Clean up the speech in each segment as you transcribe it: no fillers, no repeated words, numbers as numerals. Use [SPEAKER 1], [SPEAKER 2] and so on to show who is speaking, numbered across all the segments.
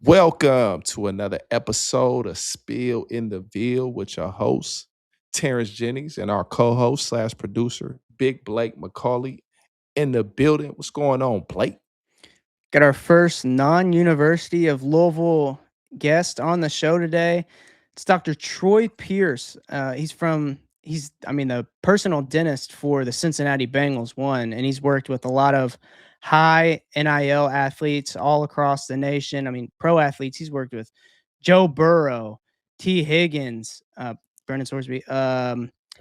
[SPEAKER 1] Welcome to another episode of Spill in the Ville with your host, Terrence Jennings, and our co-host slash producer, Big Blake McCauley, in the building. What's going on, Blake?
[SPEAKER 2] Got our first non-University of Louisville guest on the show today. It's Dr. Troy Pearce. He's the personal dentist for the Cincinnati Bengals, and he's worked with a lot of high NIL athletes all across the nation. I mean, pro athletes. He's worked with Joe Burrow, T. Higgins, Brennan Sorsby,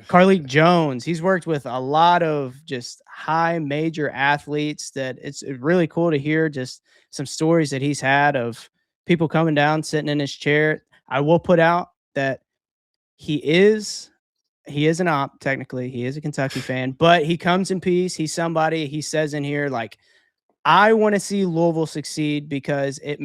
[SPEAKER 2] Carlik Jones. He's worked with a lot of just high major athletes that it's really cool to hear just some stories that he's had of people coming down, sitting in his chair. I will put out that he is he is an op, technically. He is a Kentucky fan, but he comes in peace. He's somebody, he says in here, like, I want to see Louisville succeed because it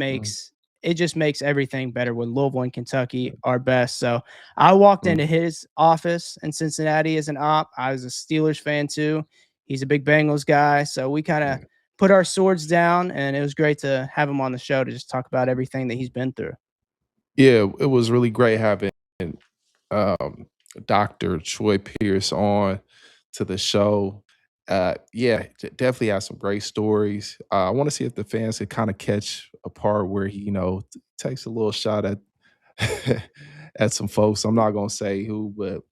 [SPEAKER 2] just makes everything better when Louisville and Kentucky are best. So I walked
[SPEAKER 1] Mm.
[SPEAKER 2] into his office in Cincinnati as an op. I was a Steelers fan too. He's a big Bengals guy. So we kind of put our swords down, and it was great to have him on the show to just talk about everything that he's been through.
[SPEAKER 1] Yeah, it was really great having um, Dr. Troy Pierce on to the show. Definitely has some great stories. I want to see if the fans could kind of catch a part where he, takes a little shot at at some folks. I'm not gonna say who, but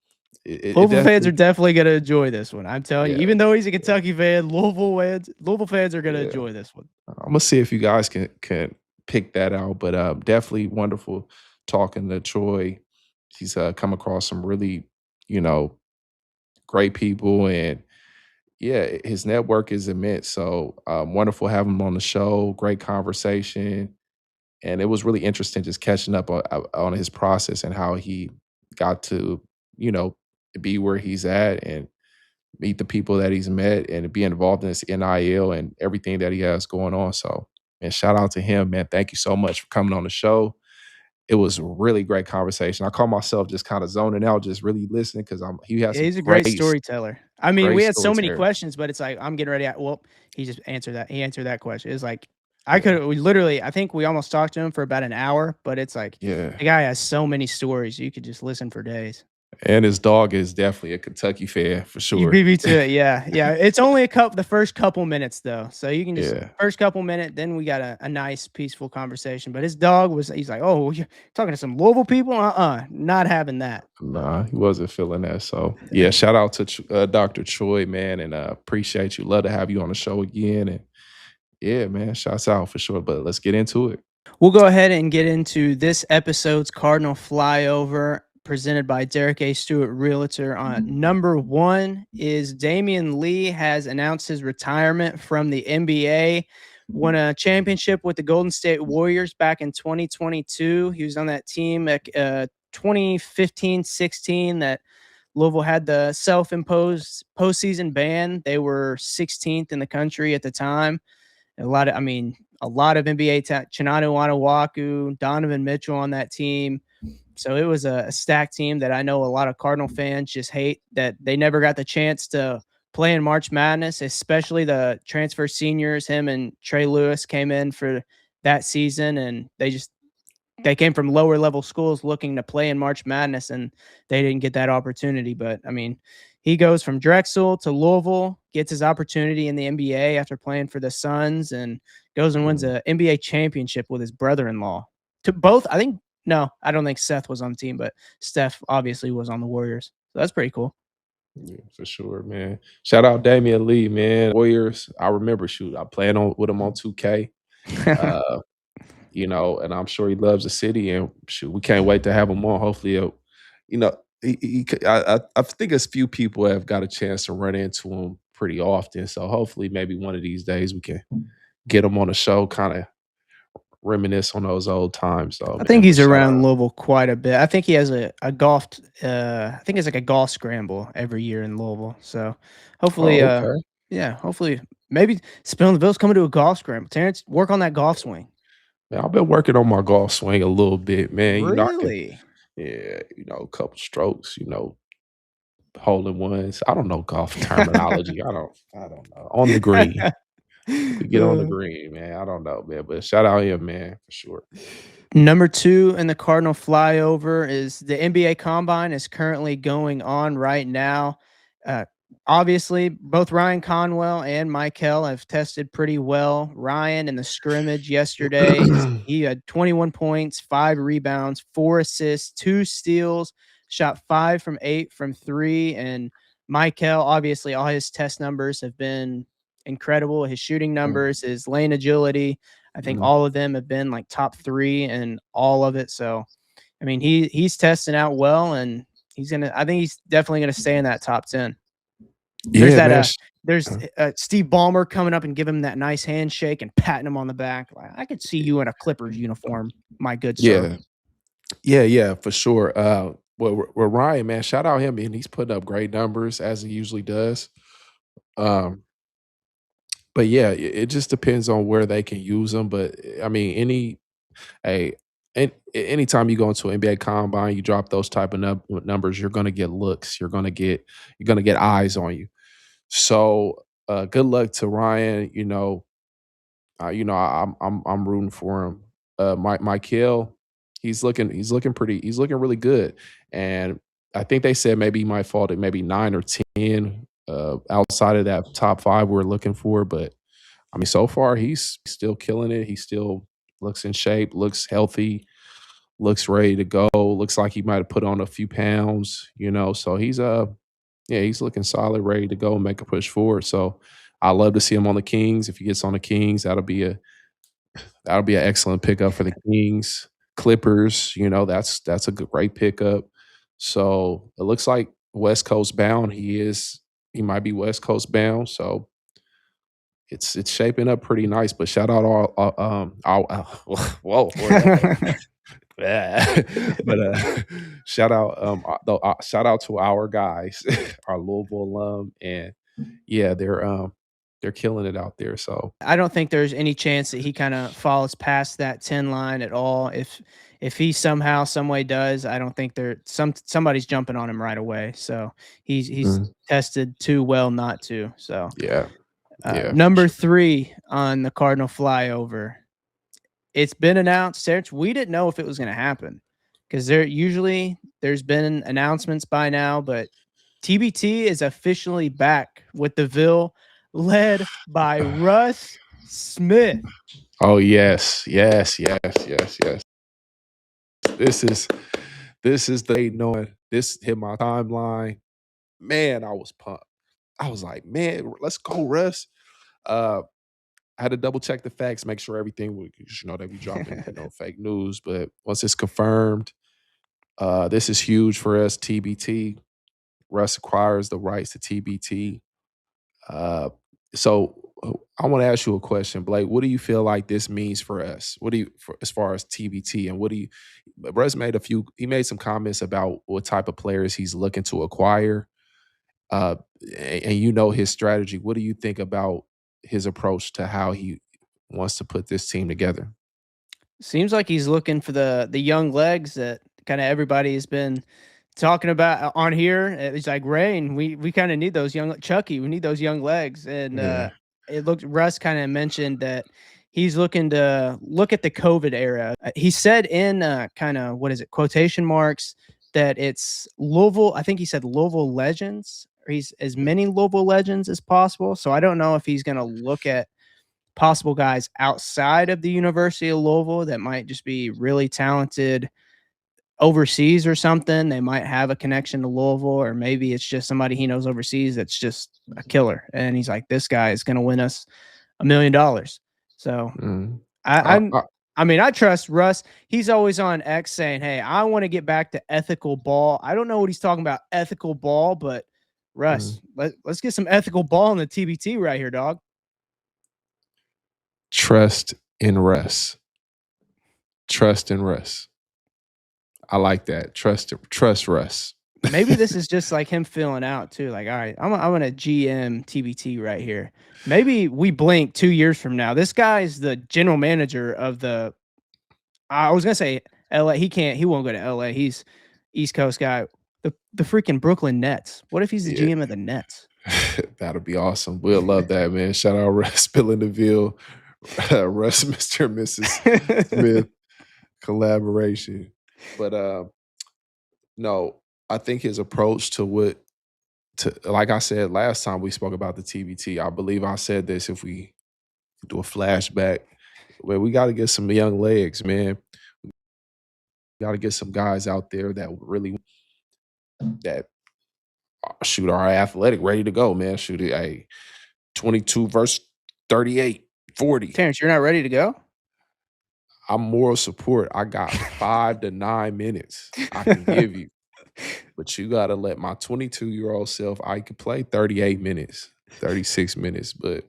[SPEAKER 1] it
[SPEAKER 2] Louisville fans are
[SPEAKER 1] definitely,
[SPEAKER 2] definitely going to enjoy this one. I'm telling you,
[SPEAKER 1] yeah,
[SPEAKER 2] even though he's a Kentucky fan, Louisville fans are going to
[SPEAKER 1] yeah.
[SPEAKER 2] enjoy this one.
[SPEAKER 1] I'm gonna see if you guys can pick that out. But definitely wonderful talking to Troy. He's come across some really, you know, great people, and yeah, his network is immense. So wonderful having him on the show. Great conversation, and it was really interesting just catching up on his process and how he got to, you know, be where he's at and meet the people that he's met and be involved in this NIL and everything that he has going on. So, man, shout out to him, man. Thank you so much for coming on the show. It was a really great conversation. I call myself just kind of zoning out, just really listening because he has
[SPEAKER 2] Yeah,
[SPEAKER 1] some
[SPEAKER 2] he's a great storyteller. I mean,
[SPEAKER 1] great
[SPEAKER 2] we had so many
[SPEAKER 1] storytelling.
[SPEAKER 2] questions, but it's like I'm getting ready. Well, he just answered that. He answered that question. It's like
[SPEAKER 1] Yeah,
[SPEAKER 2] we literally. I think we almost talked to him for about an hour, but it's like
[SPEAKER 1] yeah.
[SPEAKER 2] the guy has so many stories. You could just listen for days.
[SPEAKER 1] And his dog is definitely a Kentucky fan for
[SPEAKER 2] You
[SPEAKER 1] sure.
[SPEAKER 2] beat me to it. Yeah, yeah. It's only the first couple minutes though, so you can just
[SPEAKER 1] Yeah.
[SPEAKER 2] first couple minutes. Then we got a nice peaceful conversation. But his dog was. He's like, oh, you're talking to some Louisville people? Not having that.
[SPEAKER 1] Nah, he wasn't feeling that. So yeah, shout out to Dr. Troy, man, and appreciate you. Love to have you on the show again. And yeah, man, shouts out for sure. But let's get into it.
[SPEAKER 2] We'll go ahead and get into this episode's Cardinal flyover presented by Derek A. Stewart Realtor. On number one is Damian Lee has announced his retirement from the NBA. Won a championship with the Golden State Warriors back in 2022. He was on that team at 2015-16 that Louisville had the self-imposed postseason ban. They were 16th in the country at the time. A lot of NBA Chinanu Anawaku, Donovan Mitchell on that team. So it was a stacked team that I know a lot of Cardinal fans just hate that they never got the chance to play in March Madness, especially the transfer seniors. Him and Trey Lewis came in for that season, and they came from lower level schools looking to play in March Madness, and they didn't get that opportunity. But I mean, he goes from Drexel to Louisville, gets his opportunity in the NBA after playing for the Suns, and goes and wins
[SPEAKER 1] Mm,
[SPEAKER 2] an NBA championship with his brother-in-law. To both, I think. No, I don't think Seth was on the team, but Steph obviously was on the Warriors. So that's pretty cool.
[SPEAKER 1] yeah, for sure, man. Shout out Damian Lee, man. Warriors. I remember shoot. I played on with him on 2K. Uh, and I'm sure he loves the city and shoot, we can't wait to have him on. Hopefully, you know, I think as few people have got a chance to run into him pretty often. So hopefully, maybe one of these days we can get him on the show, kind of reminisce on those old times, though,
[SPEAKER 2] I think
[SPEAKER 1] man. But
[SPEAKER 2] he's
[SPEAKER 1] shout out.
[SPEAKER 2] around Louisville quite a bit. I think he has a golf. I think it's like a golf scramble every year in Louisville. So hopefully,
[SPEAKER 1] Oh, okay.
[SPEAKER 2] yeah, hopefully maybe Spill in the Ville's coming to a golf scramble. Terrence, work on that golf swing.
[SPEAKER 1] Man, I've been working on my golf swing a little bit, man. I can,
[SPEAKER 2] Really?
[SPEAKER 1] yeah, a couple strokes, hole in ones. I don't know golf terminology. I don't know. On the green. We get on the green, man. I don't know, man, but shout out him, man, for sure.
[SPEAKER 2] Number 2 in the Cardinal flyover is the NBA Combine is currently going on right now. Uh, Obviously, both Ryan Conwell and Michael have tested pretty well. Ryan in the scrimmage yesterday, he had 21 points, 5 rebounds, 4 assists, 2 steals, shot 5 from 8 from 3. And Michael, obviously, all his test numbers have been incredible. His shooting numbers, his lane agility, I think
[SPEAKER 1] Mm.
[SPEAKER 2] all of them have been like top 3 and all of it. So, I mean, he's testing out well, and I think he's definitely gonna stay in that top 10. There's
[SPEAKER 1] Yeah,
[SPEAKER 2] that,
[SPEAKER 1] man.
[SPEAKER 2] there's Steve Ballmer coming up and giving him that nice handshake and patting him on the back. Like, I could see you in a Clippers uniform, my good sir.
[SPEAKER 1] Yeah. Yeah, for sure. Well, Ryan, man, shout out him, and he's putting up great numbers as he usually does. Um, but yeah, it just depends on where they can use them. But I mean, hey, anytime you go into an NBA combine, you drop those type of numbers, you're gonna get looks. You're gonna get eyes on you. So good luck to Ryan. I'm rooting for him. Michael, he's looking really good, and I think they said maybe he might fall to maybe 9 or 10 outside of that top 5 we're looking for. But I mean, so far he's still killing it. He still looks in shape, looks healthy, looks ready to go. Looks like he might have put on a few pounds. So he's looking solid, ready to go and make a push forward. So I love to see him on the Kings. If he gets on the Kings, that'll be an excellent pickup for the Kings. Clippers, that's a great pickup. So it looks like West Coast bound. He might be West Coast bound. So it's shaping up pretty nice. But shout out whoa, yeah. But shout out to our guys, our Louisville alum, and yeah, they're killing it out there. So
[SPEAKER 2] I don't think there's any chance that he kind of falls past that 10 line at all. If he somehow, some way does, I don't think somebody's jumping on him right away. So he's
[SPEAKER 1] mm,
[SPEAKER 2] tested too well not to. So
[SPEAKER 1] yeah, yeah, for
[SPEAKER 2] number
[SPEAKER 1] sure.
[SPEAKER 2] 3 on the Cardinal flyover. It's been announced, Serge. We didn't know if it was going to happen because there's been announcements by now, but TBT is officially back with the Ville, led by Russ Smith.
[SPEAKER 1] Oh yes, yes, yes, yes, yes. This is this is the day knowing this hit my timeline. Man, I was pumped. I was like, man, let's go, Russ. Uh, I had to double check the facts, make sure everything was, they be dropping, fake news. But once it's confirmed, this is huge for us. TBT. Russ acquires the rights to TBT. Uh, so I want to ask you a question, Blake. What do you feel like this means for us? As far as TBT, and what do you? Russ He made some comments about what type of players he's looking to acquire. Uh, and his strategy. What do you think about his approach to how he wants to put this team together?
[SPEAKER 2] Seems like he's looking for the young legs that kind of everybody has been talking about on here. It's like Rain. We kind of need those young Chucky. We need those young legs. And
[SPEAKER 1] Yeah.
[SPEAKER 2] it looked Russ kind of mentioned that he's looking to look at the COVID era. He said in kind of what is it quotation marks that it's Louisville. I think he said Louisville legends. Or he's as many Louisville legends as possible. So I don't know if he's going to look at possible guys outside of the University of Louisville that might just be really talented overseas or something. They might have a connection to Louisville, or maybe it's just somebody he knows overseas that's just a killer. And he's like, this guy is going to win us $1,000,000. So
[SPEAKER 1] Mm.
[SPEAKER 2] I,
[SPEAKER 1] I,
[SPEAKER 2] I'm,
[SPEAKER 1] I,
[SPEAKER 2] I mean, I trust Russ. He's always on X saying, hey, I want to get back to ethical ball. I don't know what he's talking about, ethical ball, but
[SPEAKER 1] mm.
[SPEAKER 2] Russ, let's get some ethical ball in the TBT right here, dog.
[SPEAKER 1] Trust in Russ. Trust in Russ. I like that. Trust Russ.
[SPEAKER 2] Maybe this is just like him filling out too. Like, all right, I'm gonna GM TBT right here. Maybe we blink 2 years from now. This guy's the general manager of the. I was gonna say LA. He won't go to LA. He's East Coast guy. The freaking Brooklyn Nets. What if he's the
[SPEAKER 1] Yeah.
[SPEAKER 2] GM of the Nets?
[SPEAKER 1] That'll be awesome. We'll love that, man. Shout out Spill In The Ville, Russ, Mr. and Mrs. Smith collaboration. But no, I think his approach to like I said last time we spoke about the TBT, I believe I said this if we do a flashback, where we got to get some young legs, man. Got to get some guys out there that really that shoot are athletic, ready to go, man. Shoot it, hey, 22 verse 38, 40.
[SPEAKER 2] Terrence, you're not ready to go?
[SPEAKER 1] I'm moral support. I got 5 to 9 minutes I can give you. But you gotta let my 22-year-old self, I could play 38 minutes, 36 minutes, but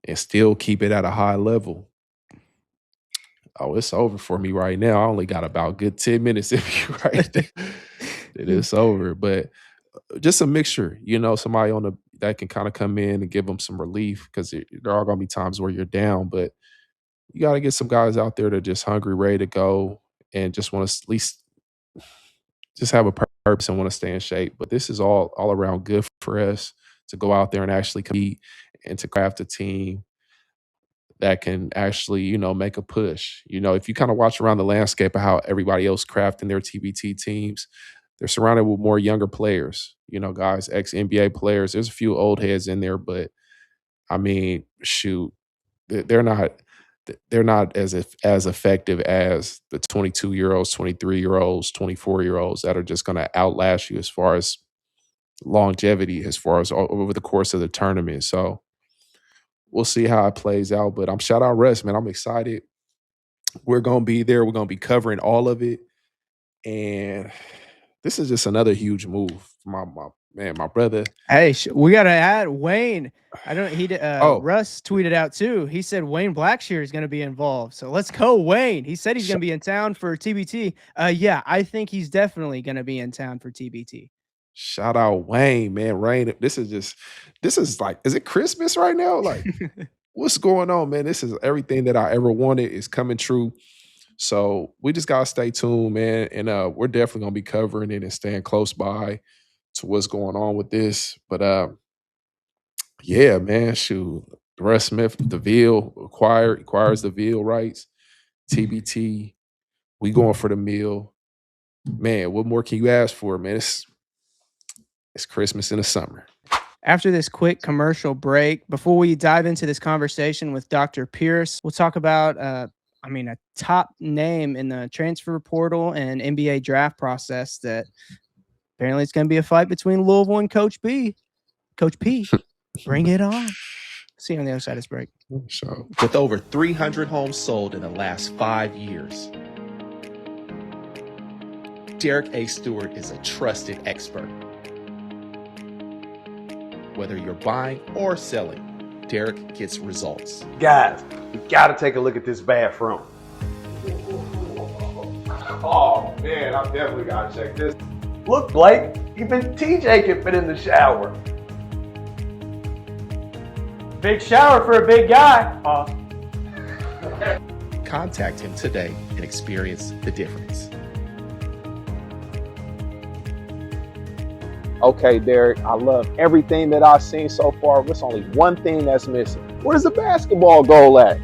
[SPEAKER 1] and still keep it at a high level. Oh, it's over for me right now. I only got about a good 10 minutes in me right there. It is over. But just a mixture, somebody on the that can kind of come in and give them some relief because there are gonna be times where you're down, but you got to get some guys out there that are just hungry, ready to go, and just want to at least just have a purpose and want to stay in shape. But this is all around good for us to go out there and actually compete and to craft a team that can actually, make a push. If you kind of watch around the landscape of how everybody else crafting their TBT teams, they're surrounded with more younger players, guys, ex-NBA players. There's a few old heads in there, but I mean, shoot, they're not as effective as the 22-year-olds, 23-year-olds, 24-year-olds that are just going to outlast you as far as longevity, as far as over the course of the tournament. So we'll see how it plays out. But I'm shout out Russ, man. I'm excited. We're gonna be there. We're gonna be covering all of it. And this is just another huge move. My brother.
[SPEAKER 2] Hey, we gotta add Wayne.
[SPEAKER 1] Oh,
[SPEAKER 2] Russ tweeted out too. He said Wayne Blackshear is gonna be involved. So let's go, Wayne. He said he's gonna be in town for TBT. Yeah, I think he's definitely gonna be in town for TBT.
[SPEAKER 1] shout out Wayne, man. Rain. This is like, is it Christmas right now? Like, what's going on, man? This is everything that I ever wanted is coming true. So we just gotta stay tuned, man. And we're definitely gonna be covering it and staying close by to what's going on with this. But yeah, man, shoot. Russ Smith, the Ville acquires the Ville rights. TBT, we going for the meal. Man, what more can you ask for, man? It's Christmas in the summer.
[SPEAKER 2] After this quick commercial break, before we dive into this conversation with Dr. Pearce, we'll talk about, a top name in the transfer portal and NBA draft process that apparently it's going to be a fight between Louisville and Coach B. Coach P, bring it on. See you on the other side of this break.
[SPEAKER 1] So,
[SPEAKER 3] With over 300 homes sold in the last 5 years, Derek A. Stewart is a trusted expert. Whether you're buying or selling, Derek gets results.
[SPEAKER 4] Guys, we gotta take a look at this bathroom.
[SPEAKER 1] oh man, I definitely gotta check this.
[SPEAKER 4] Look, Blake, even TJ can fit in the shower.
[SPEAKER 5] Big shower for a big guy.
[SPEAKER 3] Contact him today and experience the difference.
[SPEAKER 6] Okay, Derek, I love everything that I've seen so far. There's only one thing that's missing. Where's the basketball goal at?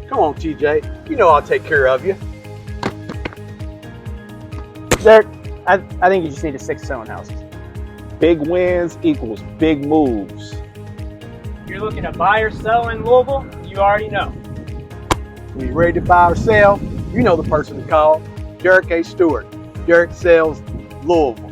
[SPEAKER 4] Come on, TJ. You know I'll take care of you.
[SPEAKER 5] Derek, I think you just need to stick to selling houses.
[SPEAKER 6] Big wins equals big moves.
[SPEAKER 5] If you're looking to buy or sell in Louisville, you already know.
[SPEAKER 4] When you're ready to buy or sell, you know the person to call. Derek A. Stewart. Derek Sells Louisville.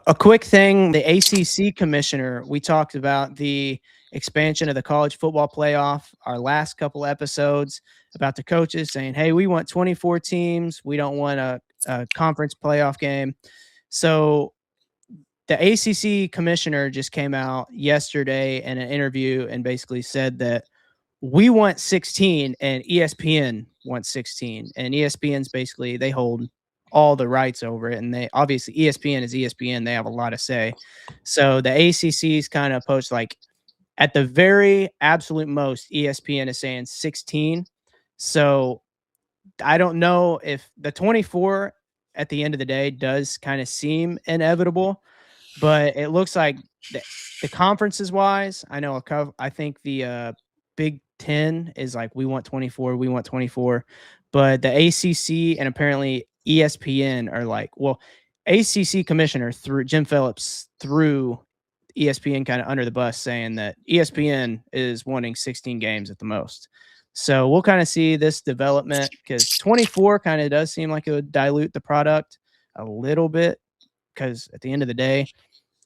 [SPEAKER 2] A quick thing, the ACC commissioner, we talked about the expansion of the college football playoff, our last couple episodes about the coaches saying, hey, we want 24 teams. We don't want a conference playoff game. So the ACC commissioner just came out yesterday in an interview and basically said that we want 16 and ESPN wants 16. And ESPN's basically, they hold all the rights over it. And they obviously ESPN is ESPN. They have a lot to say. So the ACC's kind of post like at the very absolute most, ESPN is saying 16. So I don't know if the 24 at the end of the day does kind of seem inevitable. But it looks like the conferences wise, I think the Big Ten is like we want 24, but the ACC and apparently ESPN are like, well, ACC commissioner through Jim Phillips threw ESPN kind of under the bus, saying that ESPN is wanting 16 games at the most. So we'll kind of see this development because 24 kind of does seem like it would dilute the product a little bit. Because at the end of the day,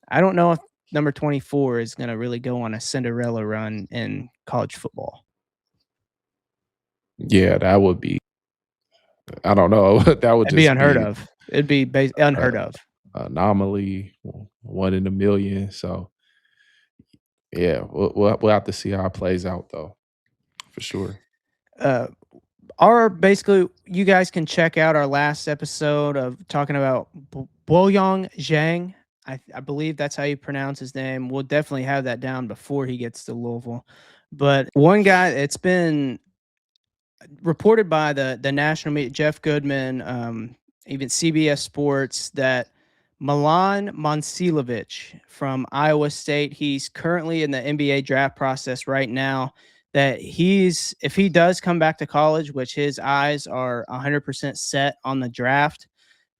[SPEAKER 2] I don't know if number 24 is going to really go on a Cinderella run in college football.
[SPEAKER 1] Yeah, that would be. I don't know. That would
[SPEAKER 2] It'd be
[SPEAKER 1] just
[SPEAKER 2] unheard
[SPEAKER 1] be
[SPEAKER 2] of. It'd be unheard of.
[SPEAKER 1] anomaly, 1 in a million. So yeah, we'll have to see how it plays out though, for sure.
[SPEAKER 2] Basically, you guys can check out our last episode of talking about Boyong Zhang. I believe that's how you pronounce his name. We'll definitely have that down before he gets to Louisville. But one guy, it's been reported by the national media, Jeff Goodman, even CBS Sports, that Milan Momcilovic from Iowa State, he's currently in the NBA draft process right now, that if he does come back to college, which his eyes are 100% set on the draft,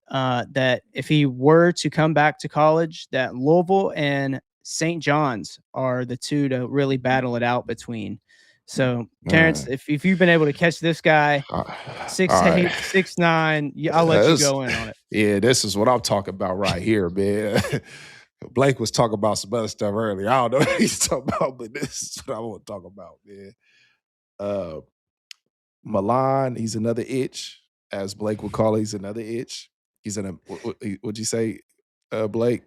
[SPEAKER 2] that if he were to come back to college, that Louisville and St. John's are the two to really battle it out between. So, Terrence, if you've been able to catch this guy, 6'8", 6'9", I'll let you go in on it.
[SPEAKER 7] Yeah, this is what I'm talking about right here, man. Blake was talking about some other stuff earlier. I don't know what he's talking about, but this is what I want to talk about, man.
[SPEAKER 1] Milan, he's another itch, as Blake would call it. He's another itch. He's what'd you say, Blake?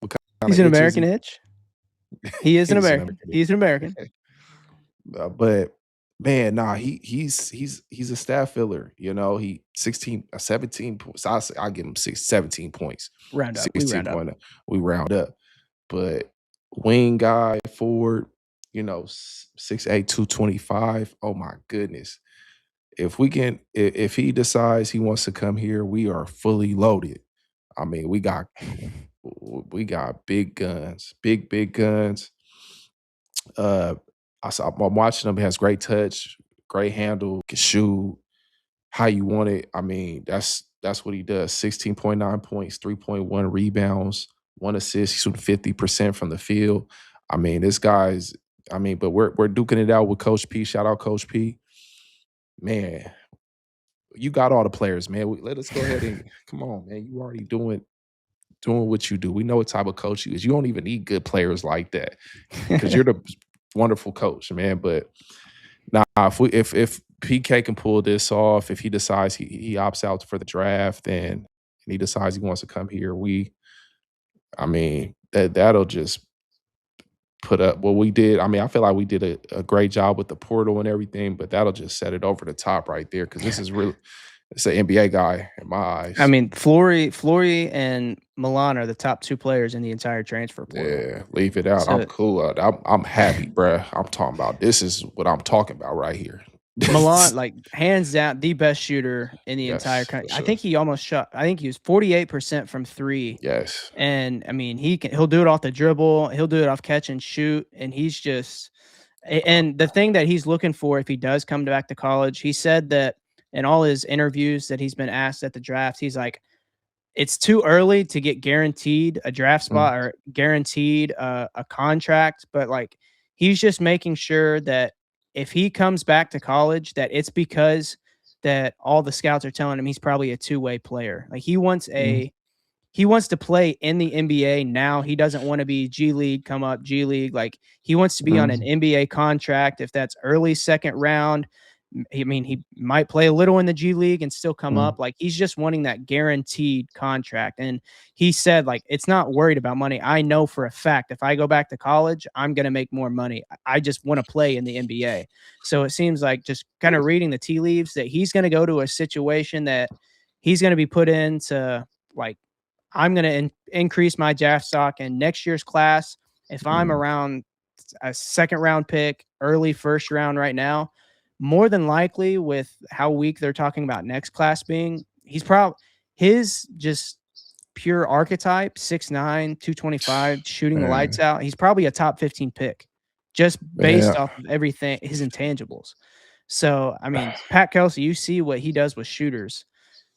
[SPEAKER 1] What kind
[SPEAKER 2] He's
[SPEAKER 1] of
[SPEAKER 2] an
[SPEAKER 1] itch is
[SPEAKER 2] American
[SPEAKER 1] he?
[SPEAKER 2] itch. He is an American. He's an American.
[SPEAKER 1] But man, nah, he's a stat filler. You know, he 17 points. I'll give him 17 points.
[SPEAKER 2] Round up.
[SPEAKER 1] 16 we round up. But wing guy, forward, 6'8", 225. Oh my goodness. If he decides he wants to come here, we are fully loaded. I mean, we got big guns, big guns. I'm watching him. He has great touch, great handle, can shoot how you want it. I mean, that's what he does. 16.9 points, 3.1 rebounds, 1 assist. He's shooting 50% from the field. I mean, this guy's. I mean, but we're duking it out with Coach P. Shout out Coach P. Man, you got all the players, man. Let us go ahead and come on, man. You already doing what you do. We know what type of coach you is. You don't even need good players like that because you're the wonderful coach, man. But now, if PK can pull this off, if he decides he opts out for the draft and he decides he wants to come here, that'll just put up what we did. I mean, I feel like we did a great job with the portal and everything, but that'll just set it over the top right there because this is really it's an NBA guy in my eyes.
[SPEAKER 2] I mean, Flory and Milan are the top 2 players in the entire transfer portal.
[SPEAKER 1] Yeah, leave it out. I'm cool. I'm happy, bruh. I'm talking about this is what I'm talking about right here.
[SPEAKER 2] Milan, like hands down, the best shooter in the entire country. Sure. I think he almost shot. I think he was 48% from 3.
[SPEAKER 1] Yes,
[SPEAKER 2] and I mean he'll do it off the dribble. He'll do it off catch and shoot. And he's just. And the thing that he's looking for if he does come back to college, he said that in all his interviews that he's been asked at the draft, he's like, it's too early to get guaranteed a draft spot or guaranteed a contract, but like he's just making sure that if he comes back to college, that it's because that all the scouts are telling him he's probably a 2-way player. Like he wants to play in the NBA now. He doesn't want to be G League, come up G League. Like he wants to be on an NBA contract. If that's early second round, I mean, he might play a little in the G League and still come up. Like he's just wanting that guaranteed contract. And he said, like, it's not worried about money. I know for a fact if I go back to college, I'm going to make more money. I just want to play in the NBA. So it seems like just kind of reading the tea leaves that he's going to go to a situation that he's going to be put into, like, I'm going to increase my draft stock in next year's class. If I'm around a second round pick, early first round right now, more than likely with how weak they're talking about next class being, he's probably pure archetype, 6'9", 225, shooting the lights
[SPEAKER 1] Man,
[SPEAKER 2] out. He's probably a top 15 pick just based
[SPEAKER 1] man,
[SPEAKER 2] off of everything, his intangibles. So, I mean, Pat Kelsey, you see what he does with shooters.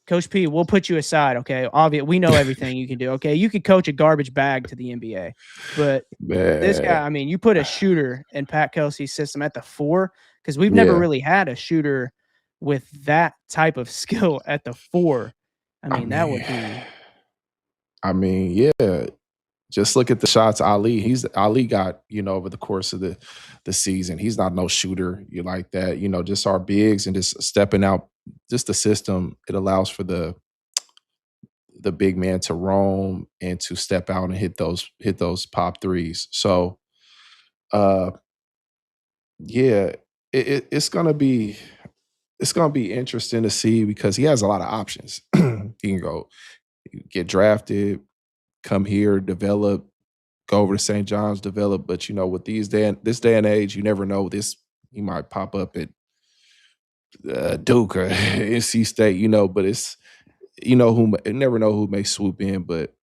[SPEAKER 2] Coach P, we'll put you aside, okay? Obviously, we know everything you can do, okay? You could coach a garbage bag to the NBA, but this
[SPEAKER 1] man.
[SPEAKER 2] guy, I mean, you put a shooter in Pat Kelsey's system at the 4, because we've never
[SPEAKER 1] Yeah.
[SPEAKER 2] really had a shooter with that type of skill at the 4. I mean, that would be
[SPEAKER 1] Yeah. Just look at the shots Ali got, over the course of the season. He's not no shooter, you like that. Just our bigs and just stepping out, just the system, it allows for the big man to roam and to step out and hit those pop threes. So yeah, it's gonna be interesting to see because he has a lot of options. He can go get drafted, come here, develop, go over to St. John's, develop. But with this day and age, you never know. He might pop up at Duke or NC State, but it's who never know who may swoop in. But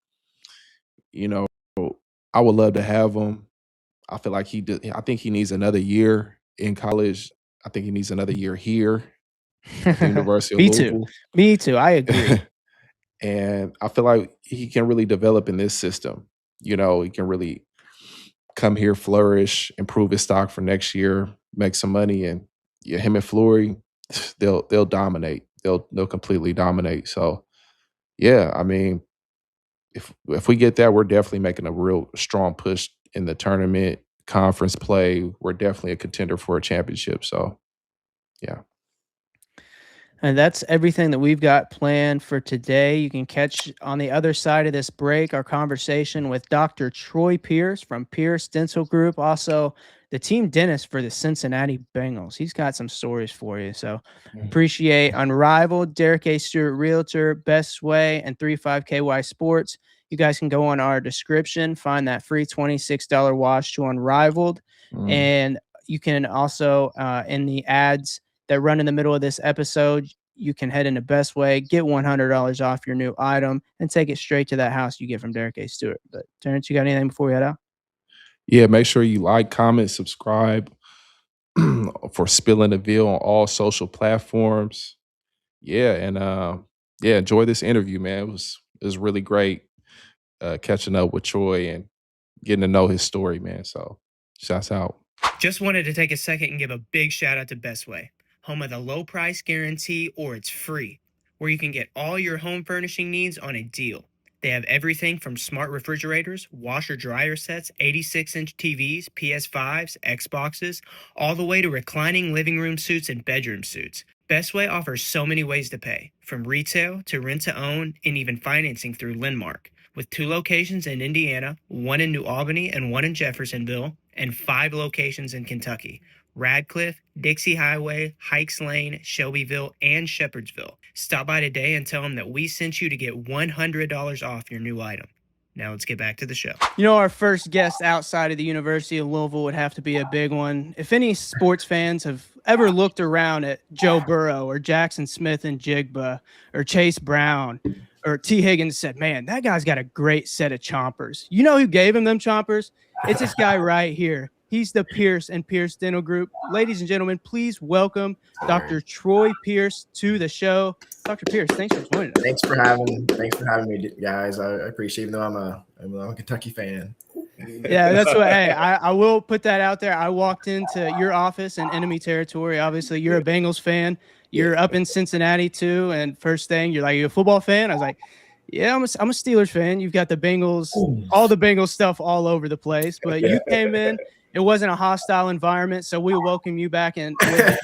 [SPEAKER 1] you know, I would love to have him. I feel like I think he needs another year in college. I think he needs another year here at the University of
[SPEAKER 2] Me too.
[SPEAKER 1] Louisville.
[SPEAKER 2] Me too. I agree.
[SPEAKER 1] And I feel like he can really develop in this system. He can really come here, flourish, improve his stock for next year, make some money, and him and Flory, they'll dominate. They'll completely dominate. So yeah, I mean, if we get that, we're definitely making a real strong push in the tournament, conference play. We're definitely a contender for a championship. So yeah.
[SPEAKER 2] And that's everything that we've got planned for today. You can catch on the other side of this break our conversation with Dr. Troy Pearce from Pearce Dental Group, also the team dentist for the Cincinnati Bengals. He's got some stories for you. So appreciate Unrivaled, Derek A. Stewart Realtor, Best Way, and 35KY Sports. You guys can go on our description, find that free $26 wash to Unrivaled. And you can also, in the ads that run in the middle of this episode, you can head into Best Way, get $100 off your new item, and take it straight to that house you get from Derek A. Stewart. But Terrence, you got anything before we head out?
[SPEAKER 1] Yeah, make sure you like, comment, subscribe for Spill In The Ville on all social platforms. Yeah, and enjoy this interview, man. It was really great catching up with Troy and getting to know his story, man. So shouts out.
[SPEAKER 2] Just wanted to take a second and give a big shout out to Best Way, home of the low price guarantee or it's free, where you can get all your home furnishing needs on a deal. They have everything from smart refrigerators, washer dryer sets, 86-inch TVs, PS5s, Xboxes, all the way to reclining living room suites and bedroom suites. Best Way offers so many ways to pay, from retail to rent to own and even financing through Lendmark. With 2 locations in Indiana, 1 in New Albany and 1 in Jeffersonville, and 5 locations in Kentucky: Radcliffe, Dixie Highway, Hikes Lane, Shelbyville, and Shepherdsville. Stop by today and tell them that we sent you to get $100 off your new item. Now let's get back to the show. Our first guest outside of the University of Louisville would have to be a big one. If any sports fans have ever looked around at Joe Burrow or Jaxon Smith-Njigba or Chase Brown or T. Higgins, said, man, that guy's got a great set of chompers. You know who gave him them chompers? It's this guy right here. He's the Pearce and Pearce Dental Group. Ladies and gentlemen, please welcome Dr. Troy Pearce to the show. Dr. Pearce, thanks for joining us.
[SPEAKER 8] Thanks for having me, guys. I appreciate it, even though I'm a Kentucky fan.
[SPEAKER 2] Yeah, that's what. Hey, I will put that out there. I walked into your office in enemy territory. Obviously, you're a Bengals fan. You're up in Cincinnati too. And first thing, you're like, you a football fan? I was like, yeah, I'm a Steelers fan. You've got the Bengals, all the Bengals stuff all over the place. But you came in. It wasn't a hostile environment, so we welcome you back and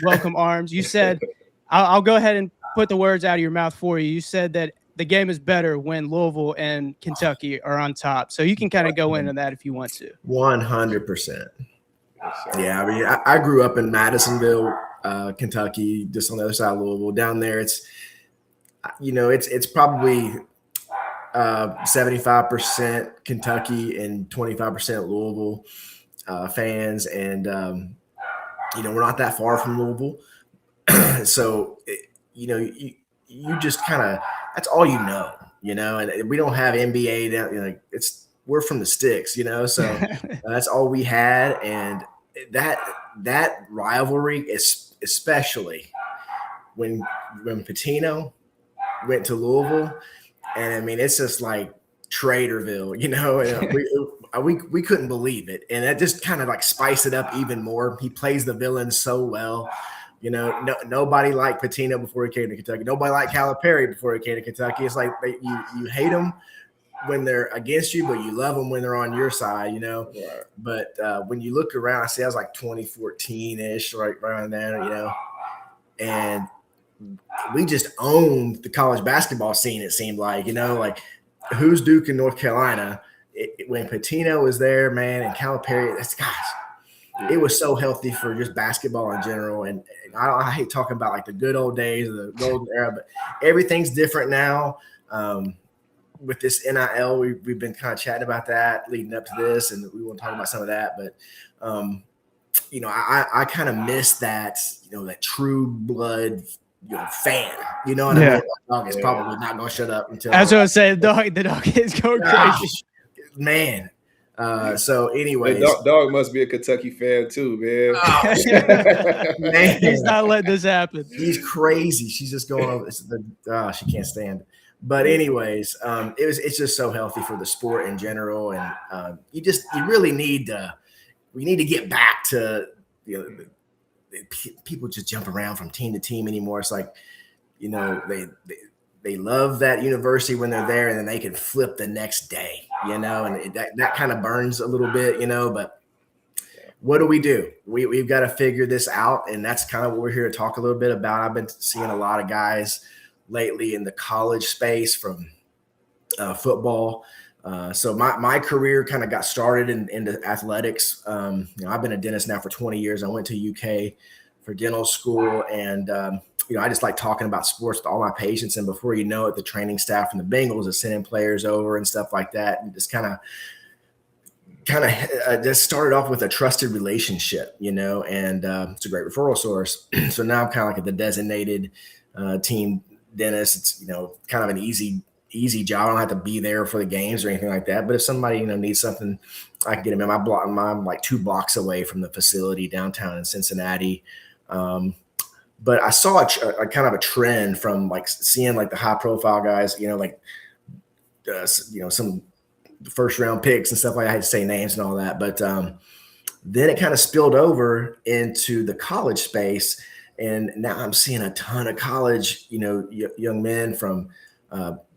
[SPEAKER 2] welcome arms. You said, I'll go ahead and put the words out of your mouth for you. You said that the game is better when Louisville and Kentucky are on top. So you can kind of go into that if you want to.
[SPEAKER 8] 100%. Yeah, I mean, I grew up in Madisonville, Kentucky, just on the other side of Louisville. Down there, it's probably 75% Kentucky and 25% Louisville fans, and we're not that far from Louisville, so you just kind of, that's all you know. and we don't have NBA down. We're from the sticks, so that's all we had. And that rivalry is especially when Pitino went to Louisville, and I mean, it's just like Traderville, and we couldn't believe it, and that just kind of like spiced it up even more. He plays the villain so well. Nobody liked Pitino before he came to Kentucky. Nobody liked Calipari before he came to Kentucky. It's like you hate them when they're against you, but you love them when they're on your side, Right. But when you look around, I see I was like 2014-ish, right around there, and we just owned the college basketball scene, it seemed like, like who's Duke in North Carolina? When Pitino was there, man, and Calipari, it was so healthy for just basketball in general. And I hate talking about like the good old days of the golden era, but everything's different now. With this NIL, we've been kind of chatting about that leading up to this, and we want to talk about some of that. But, I kind of miss that, that true blood fan. You know what I mean? My dog is probably not going to shut up until.
[SPEAKER 2] As I was saying, the dog is going crazy.
[SPEAKER 8] Man. So anyways,
[SPEAKER 1] dog must be a Kentucky fan too, man.
[SPEAKER 8] Oh, man.
[SPEAKER 2] He's not letting this happen.
[SPEAKER 8] He's crazy. She's just going over. She can't stand it. But anyways, it's just so healthy for the sport in general, and we need to get back to people just jump around from team to team anymore. It's like they love that university when they're there, and then they can flip the next day, and that kind of burns a little bit, but what do? We've got to figure this out, and that's kind of what we're here to talk a little bit about. I've been seeing a lot of guys lately in the college space from football. So my career kind of got started into athletics. I've been a dentist now for 20 years. I went to UK for dental school, and I just like talking about sports with all my patients. And before you know it, the training staff from the Bengals is sending players over and stuff like that, and just kind of just started off with a trusted relationship, and it's a great referral source. So now I'm kind of like the designated team dentist. It's kind of an easy job. I don't have to be there for the games or anything like that. But if somebody needs something, I can get them in my block. I'm like 2 blocks away from the facility downtown in Cincinnati. But I saw a kind of a trend from like seeing like the high profile guys, some first round picks and stuff like that. I had to say names and all that. But then it kind of spilled over into the college space. And now I'm seeing a ton of college, young men from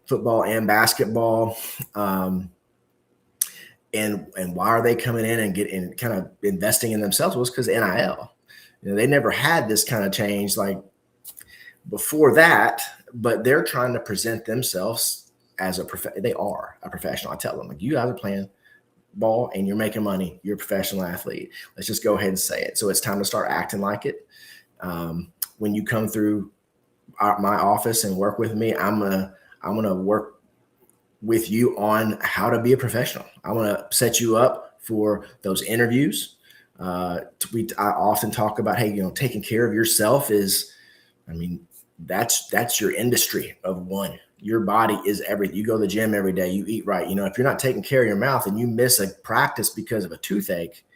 [SPEAKER 8] football and basketball. And why are they coming in and kind of investing in themselves? Was because NIL. They never had this kind of change like before that, but they're trying to present themselves as they are a professional. I tell them, like, you guys are playing ball and you're making money. You're a professional athlete. Let's just go ahead and say it. So it's time to start acting like it. When you come through my office and work with me, I'm gonna work with you on how to be a professional. I want to set you up for those interviews. I often talk about, hey, taking care of yourself that's your industry of one. Your body is everything. You go to the gym every day, you eat right. If you're not taking care of your mouth and you miss a practice because of a toothache,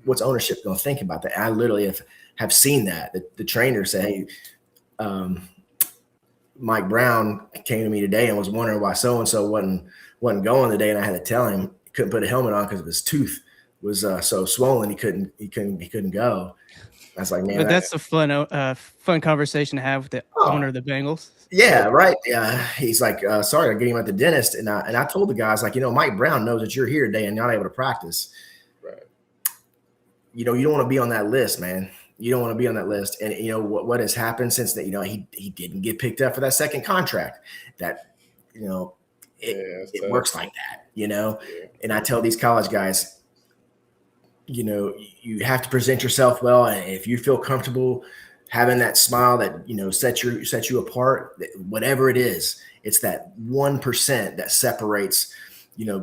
[SPEAKER 8] what's ownership going to think about that? And I literally have seen that. The trainer say, hey, Mike Brown came to me today and was wondering why so-and-so wasn't going today. And I had to tell him he couldn't put a helmet on because of his tooth was so swollen. He couldn't go. I was like, man,
[SPEAKER 2] but that's a fun conversation to have with the owner of the Bengals.
[SPEAKER 8] Yeah. Right. Yeah. He's like, sorry, I'm getting him at the dentist. And I told the guys, like, Mike Brown knows that you're here today and not able to practice. Right. You don't want to be on that list, man. You don't want to be on that list. And what has happened since that, he didn't get picked up for that second contract. That, it works like that, Yeah. And I tell these college guys, you have to present yourself well. And if you feel comfortable having that smile that, sets you apart, whatever it is, it's that 1% that separates,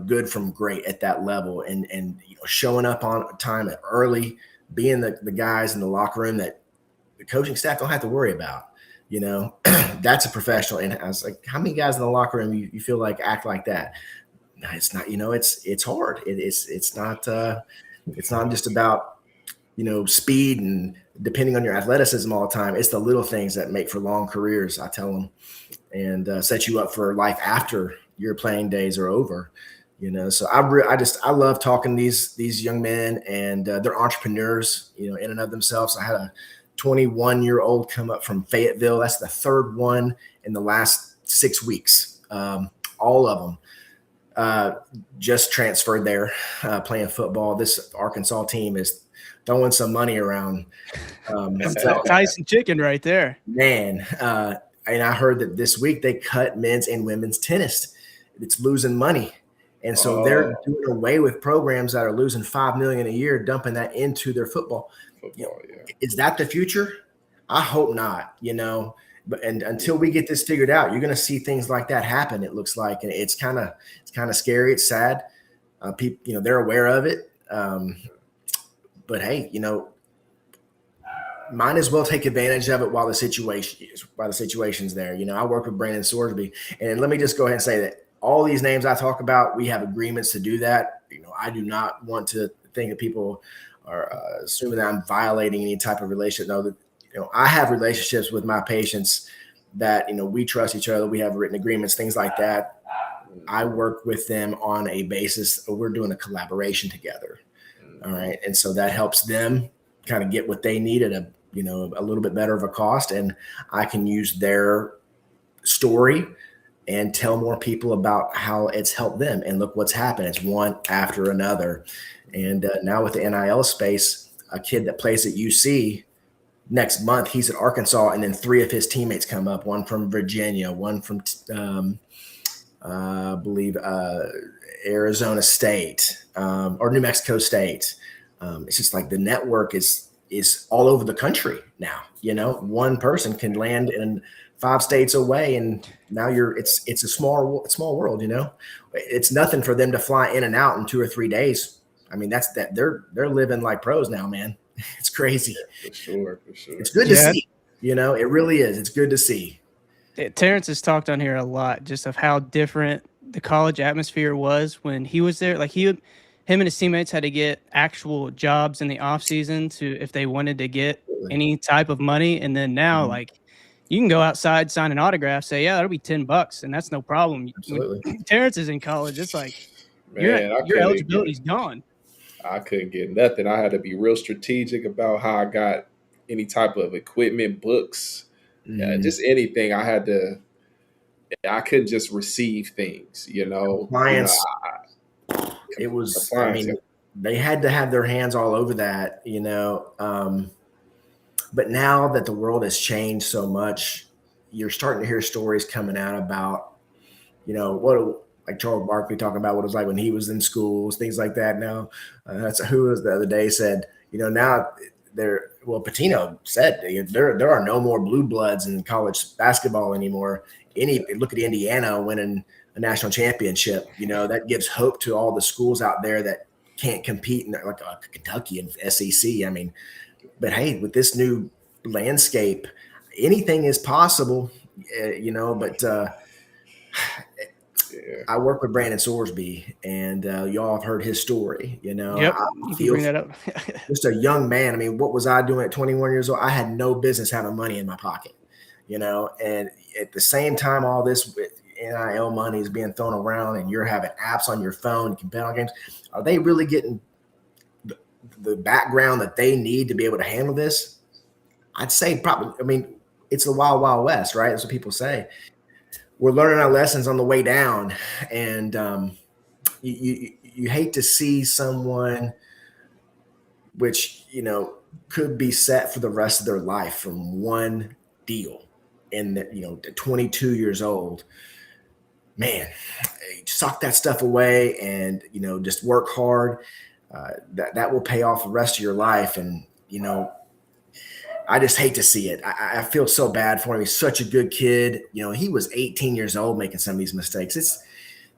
[SPEAKER 8] good from great at that level, and showing up on time early, being the guys in the locker room that the coaching staff don't have to worry about. That's a professional. And I was like, how many guys in the locker room you feel like act like that? No, it's not, it's hard. It's not just about, speed and depending on your athleticism all the time. It's the little things that make for long careers, I tell them, and set you up for life after your playing days are over. So I love talking to these young men, and they're entrepreneurs, in and of themselves. I had a 21-year-old come up from Fayetteville. That's the third one in the last 6 weeks. All of them just transferred there, playing football. This Arkansas team is throwing some money around.
[SPEAKER 2] Tyson chicken right there,
[SPEAKER 8] man. And I heard that this week they cut men's and women's tennis. It's losing money. And so they're doing away with programs that are losing $5 million a year, dumping that into their football. Is that the future? I hope not, but until we get this figured out, you're going to see things like that happen. It looks like, and it's kind of scary. It's sad. People, they're aware of it. But hey, might as well take advantage of it while the situation's there. I work with Brandon Sorsby, and let me just go ahead and say that all these names I talk about, we have agreements to do that. I do not want to think that people are assuming that I'm violating any type of relationship. No, I have relationships with my patients that, we trust each other. We have written agreements, things like that. I work with them on a basis. We're doing a collaboration together. All right. And so that helps them kind of get what they need at a little bit better of a cost. And I can use their story and tell more people about how it's helped them. And look what's happened. It's one after another. And now with the NIL space, a kid that plays at UC next month, he's at Arkansas, and then 3 of his teammates come up, one from Virginia, one from, I believe, Arizona State or New Mexico State. It's just like the network is all over the country now. One person can land in 5 states away, and now it's a small world. It's nothing for them to fly in and out in 2 or 3 days. I mean, that's that they're living like pros now, man. It's crazy.
[SPEAKER 1] Yeah, for sure.
[SPEAKER 8] It's good to see. It really is. It's good to see.
[SPEAKER 2] Terrence has talked on here a lot just of how different the college atmosphere was when he was there. Like him and his teammates had to get actual jobs in the off season if they wanted to get any type of money. And then now, like, you can go outside, sign an autograph, say, yeah, that'll be $10, and that's no problem.
[SPEAKER 8] Absolutely.
[SPEAKER 2] When Terrence is in college, it's like,
[SPEAKER 1] Man,
[SPEAKER 2] your eligibility's gone.
[SPEAKER 1] I couldn't get nothing. I had to be real strategic about how I got any type of equipment, books, just anything. I couldn't just receive things,
[SPEAKER 8] Clients. It was, they had to have their hands all over that, but now that the world has changed so much, you're starting to hear stories coming out about, like Charles Barkley talking about what it was like when he was in schools, things like that. Now, that's who was the other day said, now Pitino said there are no more blue bloods in college basketball anymore. Look at Indiana winning a national championship. That gives hope to all the schools out there that can't compete in like Kentucky and SEC. I mean, but hey, with this new landscape, anything is possible, but I work with Brandon Sorsby, and y'all have heard his story.
[SPEAKER 2] Yep, you can bring that up.
[SPEAKER 8] Just a young man. I mean, what was I doing at 21 years old? I had no business having money in my pocket, and at the same time, all this NIL money is being thrown around, and you're having apps on your phone, you can bet on games. Are they really getting the background that they need to be able to handle this? I'd say probably. I mean, it's the wild, wild west, right? That's what people say. We're learning our lessons on the way down, and you hate to see someone which could be set for the rest of their life from one deal, and 22 years old. Man, suck that stuff away, and just work hard. That will pay off the rest of your life, and I just hate to see it. I feel so bad for him. He's such a good kid. He was 18 years old making some of these mistakes.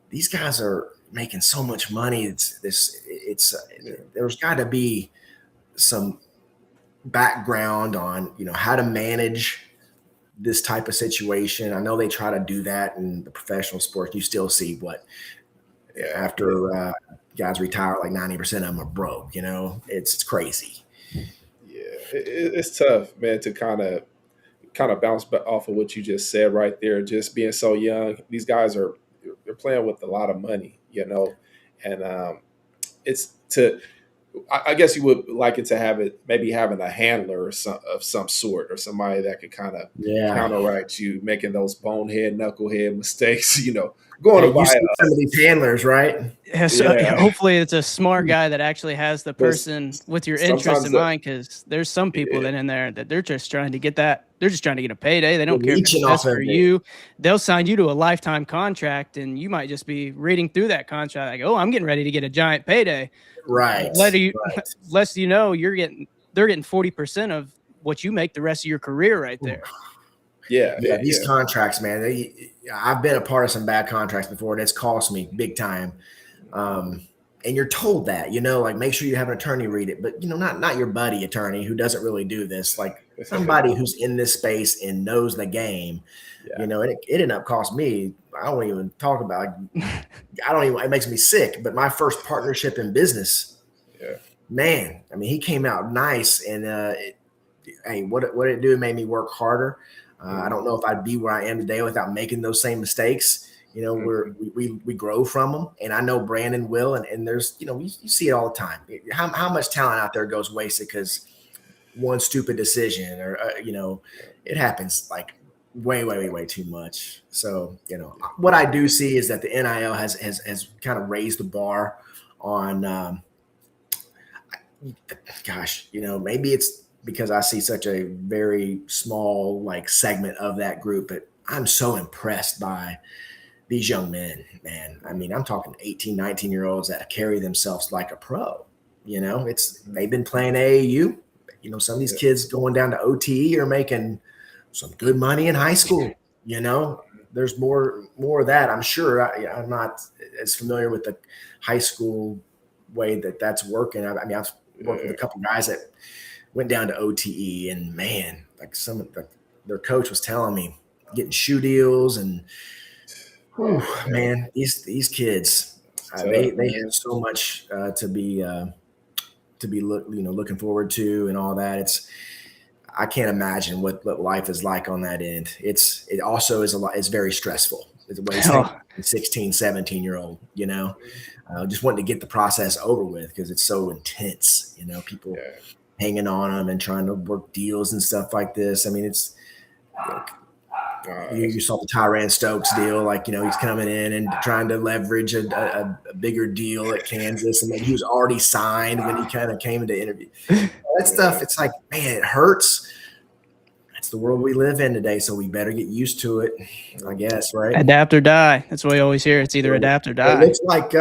[SPEAKER 8] These guys are making so much money. There's got to be some background on how to manage this type of situation. I know they try to do that in the professional sports. You still see after guys retire, like 90% of them are broke. You know, it's crazy.
[SPEAKER 1] Yeah, it's tough, man, to kind of bounce back off of what you just said right there. Just being so young, these guys they're playing with a lot of money, you know, and it's to. I guess you would like it to have it maybe having a handler or of some sort, or somebody that could kind of counteract you making those bonehead, knucklehead mistakes. You know, going to buy
[SPEAKER 8] some of these handlers, right?
[SPEAKER 2] Yeah, so hopefully it's a smart guy that actually has the person with your interest in mind, because there's some people that in there that they're just trying to get that. They're just trying to get a payday. They don't care if it's best for you. They'll sign you to a lifetime contract, and you might just be reading through that contract like, oh, I'm getting ready to get a giant payday.
[SPEAKER 8] Right.
[SPEAKER 2] Less you know, they're getting 40% of what you make the rest of your career right there.
[SPEAKER 8] Yeah. These contracts, man. I've been a part of some bad contracts before, and it's cost me big time. And you're told that, you know, like, make sure you have an attorney read it, but, you know, not your buddy attorney who doesn't really do this, like somebody who's in this space and knows the game. You know, it ended up cost me. I don't even talk about. It makes me sick. But my first partnership in business, man. I mean, he came out nice, and what it do? It made me work harder. I don't know if I'd be where I am today without making those same mistakes. You know, we grow from them, and I know Brandon will, and there's, you know, you see it all the time. How much talent out there goes wasted because one stupid decision, or you know, it happens like way too much. So, you know, what I do see is that the NIL has kind of raised the bar on. Gosh, you know, maybe it's because I see such a very small like segment of that group, but I'm so impressed by these young men, man. I mean, I'm talking 18, 19-year-olds that carry themselves like a pro. You know, they've been playing AAU. You know, some of these kids going down to OTE are making some good money in high school. You know, there's more of that. I'm sure. I'm not as familiar with the high school way that's working. I mean, I've worked with a couple guys that went down to OTE, and man, like their coach was telling me, getting shoe deals and. Man, these kids, they have so much to be looking forward to and all that. I can't imagine what life is like on that end. It also is it's very stressful. It's a 16, 17-year-old, you know, just wanting to get the process over with because it's so intense. You know, people hanging on them and trying to work deals and stuff like this. I mean, it's. You saw the Tyrann Stokes deal, like, you know, he's coming in and trying to leverage a bigger deal at Kansas, and then he was already signed when he kind of came into interview. That stuff, it's like, man, it hurts. That's the world we live in today, so we better get used to it, I guess, right?
[SPEAKER 2] Adapt or die. That's what we always hear. It's either adapt or die.
[SPEAKER 8] It looks like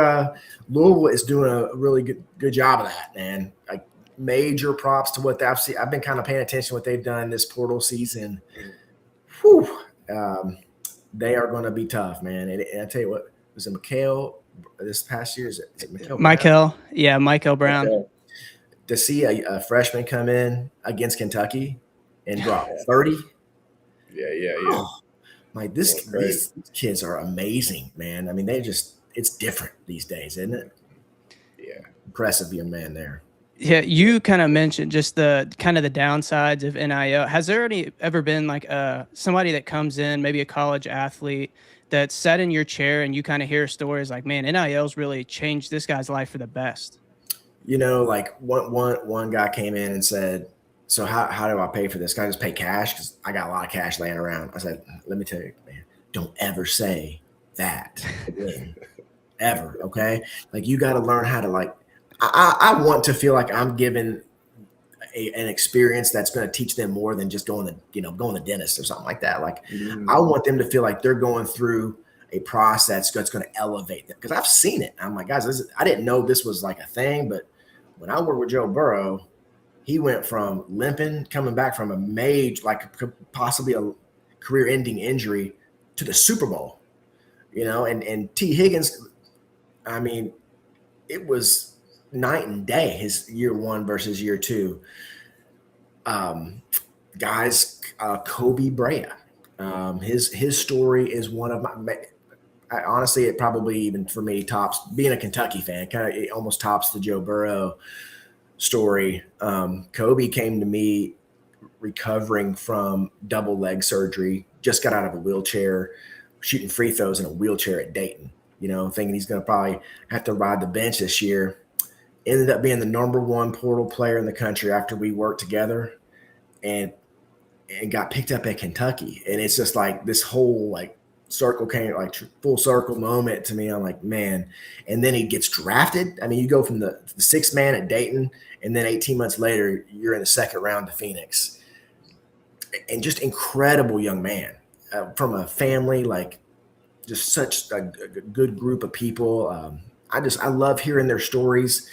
[SPEAKER 8] Louisville is doing a really good job of that, man. Like, major props to what I've seen. I've been kind of paying attention to what they've done this portal season. Whew. They are going to be tough, man. And I tell you what, was it Mikhail this past year? Is it
[SPEAKER 2] Michael? Yeah, Michael Brown.
[SPEAKER 8] Okay. To see a freshman come in against Kentucky and drop 30.
[SPEAKER 1] Yeah.
[SPEAKER 8] Oh, like these kids are amazing, man. I mean, it's different these days, isn't it?
[SPEAKER 1] Yeah.
[SPEAKER 8] Impressive young man there.
[SPEAKER 2] Yeah, you kind of mentioned just the kind of the downsides of NIL. Has there ever been like somebody that comes in, maybe a college athlete, that sat in your chair and you kind of hear stories like, man, NIL's really changed this guy's life for the best?
[SPEAKER 8] You know, like one guy came in and said, so how do I pay for this? Can I just pay cash? Because I got a lot of cash laying around. I said, let me tell you, man, don't ever say that again, ever, okay? Like, you got to learn how to, like, I want to feel like I'm giving an experience that's going to teach them more than just going to the dentist or something like that. Like, I want them to feel like they're going through a process that's going to elevate them, because I've seen it. I'm like, guys, I didn't know this was like a thing, but when I worked with Joe Burrow, he went from limping, coming back from a major, like possibly a career-ending injury, to the Super Bowl, you know, and T. Higgins, I mean, it was night and day, his year one versus year two. Guys, Kobe Bryant, His story is one of honestly, it probably even for me tops being a Kentucky fan. It almost tops the Joe Burrow story. Kobe came to me recovering from double leg surgery, just got out of a wheelchair, shooting free throws in a wheelchair at Dayton, thinking he's going to probably have to ride the bench this year. Ended up being the #1 portal player in the country after we worked together and got picked up at Kentucky. And it's just like this whole circle came, full circle moment to me. I'm like, man. And then he gets drafted. I mean, you go from the 6th man at Dayton, and then 18 months later, you're in the 2nd round to Phoenix. And just incredible young man from a family, just such a good group of people. I love hearing their stories.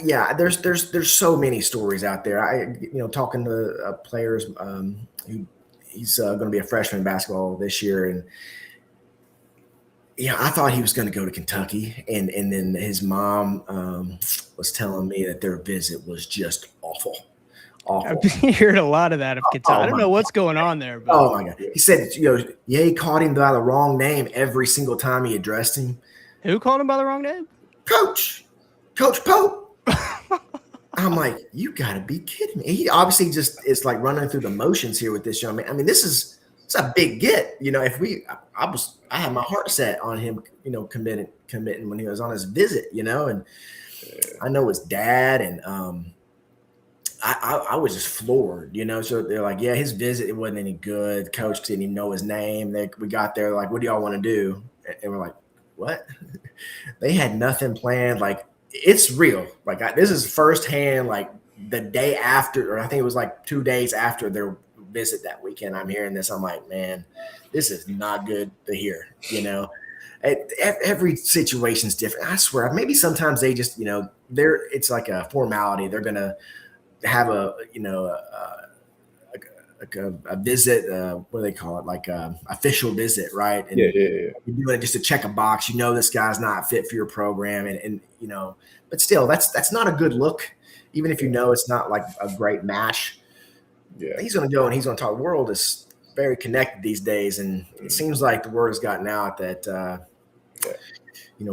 [SPEAKER 8] Yeah, there's so many stories out there. Talking to players he's going to be a freshman in basketball this year, and I thought he was going to go to Kentucky, and then his mom was telling me that their visit was just awful.
[SPEAKER 2] I've heard a lot of that of Kentucky. I don't know what's going on there. But.
[SPEAKER 8] Oh my God! He said, he called him by the wrong name every single time he addressed him.
[SPEAKER 2] Who called him by the wrong name?
[SPEAKER 8] Coach Pope. I'm like, you got to be kidding me. He obviously just is running through the motions here with this young man. I mean, it's a big get. I had my heart set on him, committing when he was on his visit, and I know his dad, and I was just floored, So they're like, yeah, his visit, it wasn't any good. Coach didn't even know his name. We got there, what do y'all want to do? And we're like, what? They had nothing planned. It's real. This is firsthand, the day after, or I think it was 2 days after their visit that weekend. I'm hearing this. I'm like, man, this is not good to hear, Every situation's different. I swear, maybe sometimes they just, it's like a formality. They're going to have a visit, what do they call it? Official visit, right? And you're doing it just to check a box. This guy's not fit for your program, and but still, that's not a good look. Even if it's not a great match. Yeah, he's going to go and he's going to talk. The world is very connected these days, and it seems like the word has gotten out that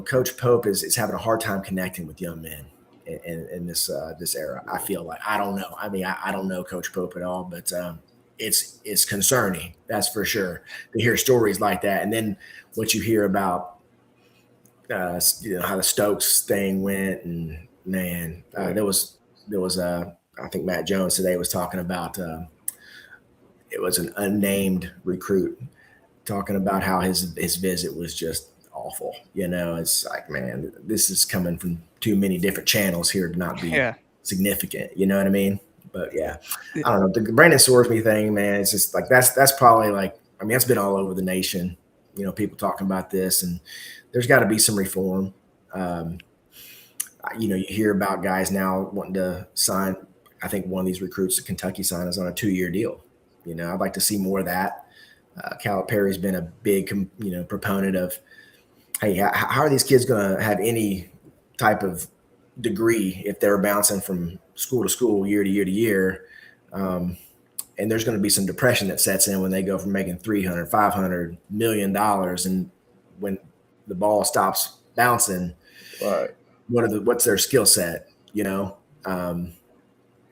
[SPEAKER 8] Coach Pope is having a hard time connecting with young men in this era. I feel like I don't know. I mean, I don't know Coach Pope at all, but it's concerning. That's for sure to hear stories like that, and then what you hear about how the Stokes thing went, and man, there was I think Matt Jones today was talking about it was an unnamed recruit talking about how his visit was just awful. It's like, man, this is coming from too many different channels here to not be significant. You know what I mean? But yeah, I don't know. The Brandon Sorsby thing, man, it's just that's probably that's been all over the nation. People talking about this, and there's got to be some reform. You hear about guys now wanting to sign. I think one of these recruits that Kentucky signed is on a 2-year deal. I'd like to see more of that. Calipari's been a big, proponent of, hey, how are these kids going to have any type of degree if they're bouncing from school to school, year to year to year? And there's going to be some depression that sets in when they go from making $300, $500 million, and when the ball stops bouncing,
[SPEAKER 1] right?
[SPEAKER 8] What's their skill set?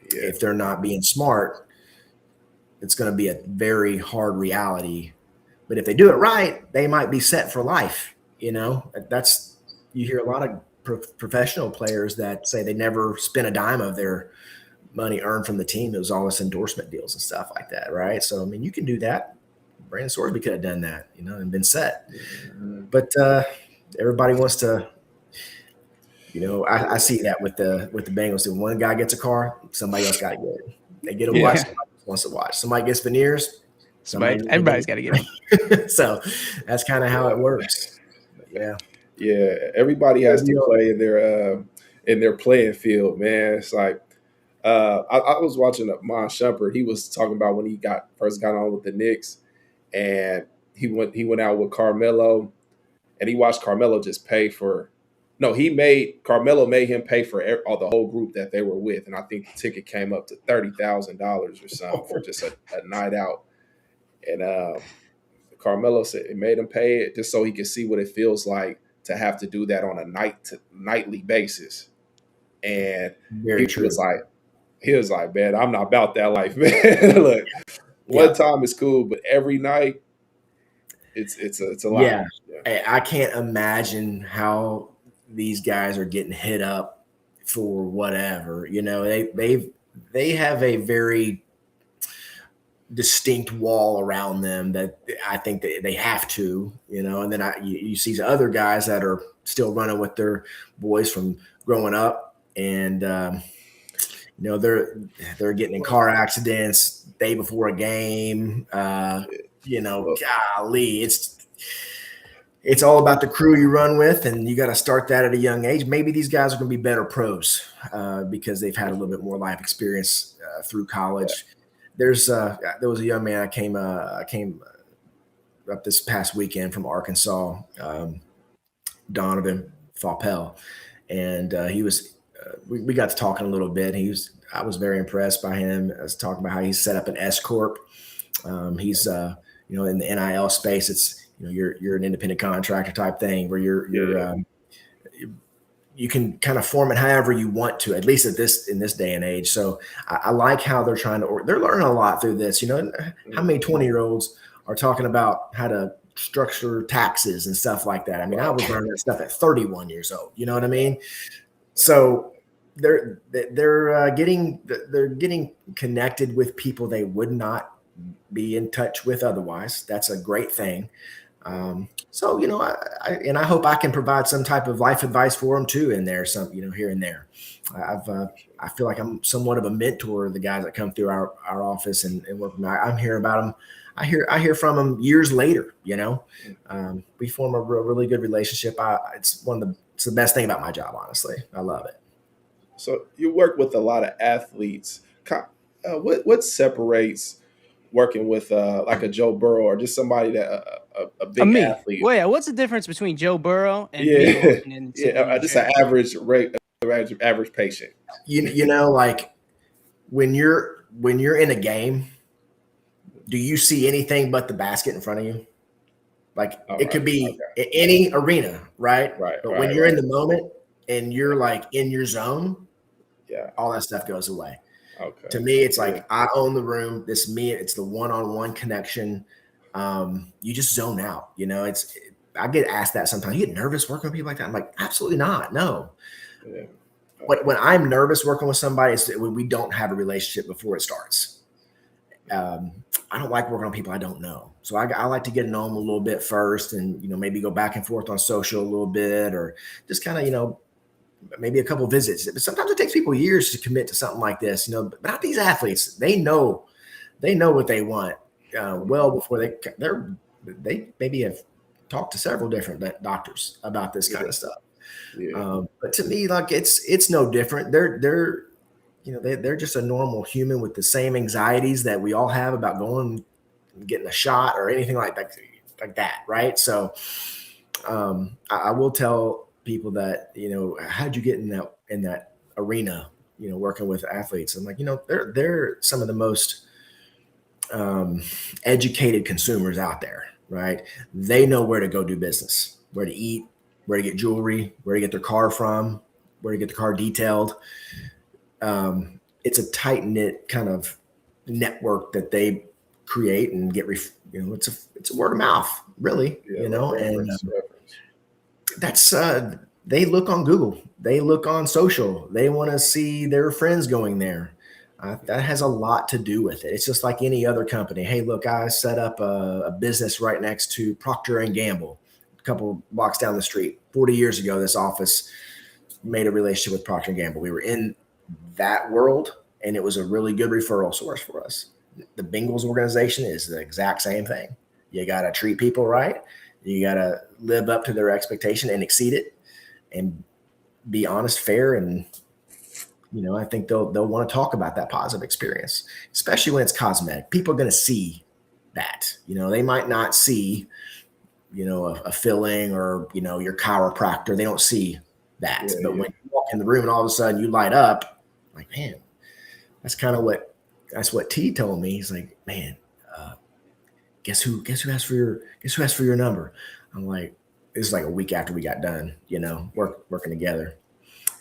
[SPEAKER 8] If they're not being smart, it's going to be a very hard reality. But if they do it right, they might be set for life. You hear a lot of professional players that say they never spent a dime of their money earned from the team. It was all this endorsement deals and stuff like that, right? So, I mean, you can do that. Brandon Sorsby could have done that, and been set. But everybody wants to, I see that with the Bengals. If one guy gets a car, somebody else got to get it. They get a watch, somebody else wants to watch. Somebody gets veneers,
[SPEAKER 2] everybody's got to get it.
[SPEAKER 8] So that's kind of how it works. But
[SPEAKER 1] yeah. Everybody has to play in their playing field, man. It's like I was watching Mon Shumpert. He was talking about when he first got on with the Knicks, and he went out with Carmelo, and he watched Carmelo just pay for. No, Carmelo made him pay for the whole group that they were with, and I think the ticket came up to $30,000 or something for just a night out. And Carmelo said it made him pay it just so he could see what it feels like to have to do that on a nightly basis. And
[SPEAKER 8] Very true.
[SPEAKER 1] he was like, man, I'm not about that life, man. Look, one time is cool, but every night it's a lot.
[SPEAKER 8] Yeah. I can't imagine how these guys are getting hit up for whatever. You know, they have a very distinct wall around them that I think that they have to, you know, and then you see other guys that are still running with their boys from growing up, and you know, they're getting in car accidents day before a game. You know, golly, it's all about the crew you run with, and you got to start that at a young age. Maybe these guys are going to be better pros because they've had a little bit more life experience through college. There was a young man I came up this past weekend from Arkansas, Donovan Faupel, and he was. We got to talking a little bit. I was very impressed by him. I was talking about how he set up an S corp. He's you know, in the NIL space, it's, you know, you're an independent contractor type thing where you can kind of form it however you want to, at least in this day and age. So I like how they're they're learning a lot through this. You know, how many 20-year-olds are talking about how to structure taxes and stuff like that? I mean, I was learning that stuff at 31 years old. You know what I mean? So they're getting connected with people they would not be in touch with otherwise. That's a great thing. So, you know, I hope I can provide some type of life advice for them too in there, you know, here and there. I feel like I'm somewhat of a mentor of the guys that come through our office and work with me. I'm hearing about them. I hear from them years later, you know. We form a really good relationship. It's the best thing about my job, honestly. I love it.
[SPEAKER 1] So you work with a lot of athletes. What separates working with like a Joe Burrow or just somebody that a big athlete?
[SPEAKER 2] Well, yeah. What's the difference between Joe Burrow and me?
[SPEAKER 1] Just an average patient.
[SPEAKER 8] You know, like when you're in a game, do you see anything but the basket in front of you? Like it could be in any arena, right? But when you're in the moment and you're like in your zone, all that stuff goes away. Okay. To me, it's like I own the room. It's the one-on-one connection. You just zone out. You know, I get asked that sometimes. You get nervous working with people like that? I'm like, absolutely not. No. Yeah. When I'm nervous working with somebody, it's when we don't have a relationship before it starts. I don't like working on people I don't know. So I like to get to know them a little bit first, and, you know, maybe go back and forth on social a little bit, or just kind of, you know, maybe a couple of visits. But sometimes it takes people years to commit to something like this, you know. But not these athletes. They know what they want well before they maybe have talked to several different doctors about this kind of stuff. Yeah. But to me, like it's no different. They're just a normal human with the same anxieties that we all have about going and getting a shot or anything like that, right? So I will tell people that, you know, how'd you get in that arena, you know, working with athletes? I'm like, you know, they're some of the most educated consumers out there, right? They know where to go do business, where to eat, where to get jewelry, where to get their car from, where to get the car detailed. It's a tight-knit kind of network that they create and get, you know, it's a word of mouth, really, you know, and that's they look on Google, they look on social, they want to see their friends going there. That has a lot to do with it. It's just like any other company. Hey, look, I set up a business right next to Procter and Gamble, a couple blocks down the street. 40 years ago, this office made a relationship with Procter and Gamble. We were in that world, and it was a really good referral source for us. The Bengals organization is the exact same thing. You got to treat people right. You got to live up to their expectation and exceed it, and be honest, fair, and, you know, I think they'll want to talk about that positive experience, especially when it's cosmetic. People are going to see that. You know, they might not see, you know, a filling or, you know, your chiropractor. They don't see that. But when you walk in the room and all of a sudden you light up, like, man, that's what T told me. He's like, man, guess who asked for your number? I'm like, this is like a week after we got done, working together.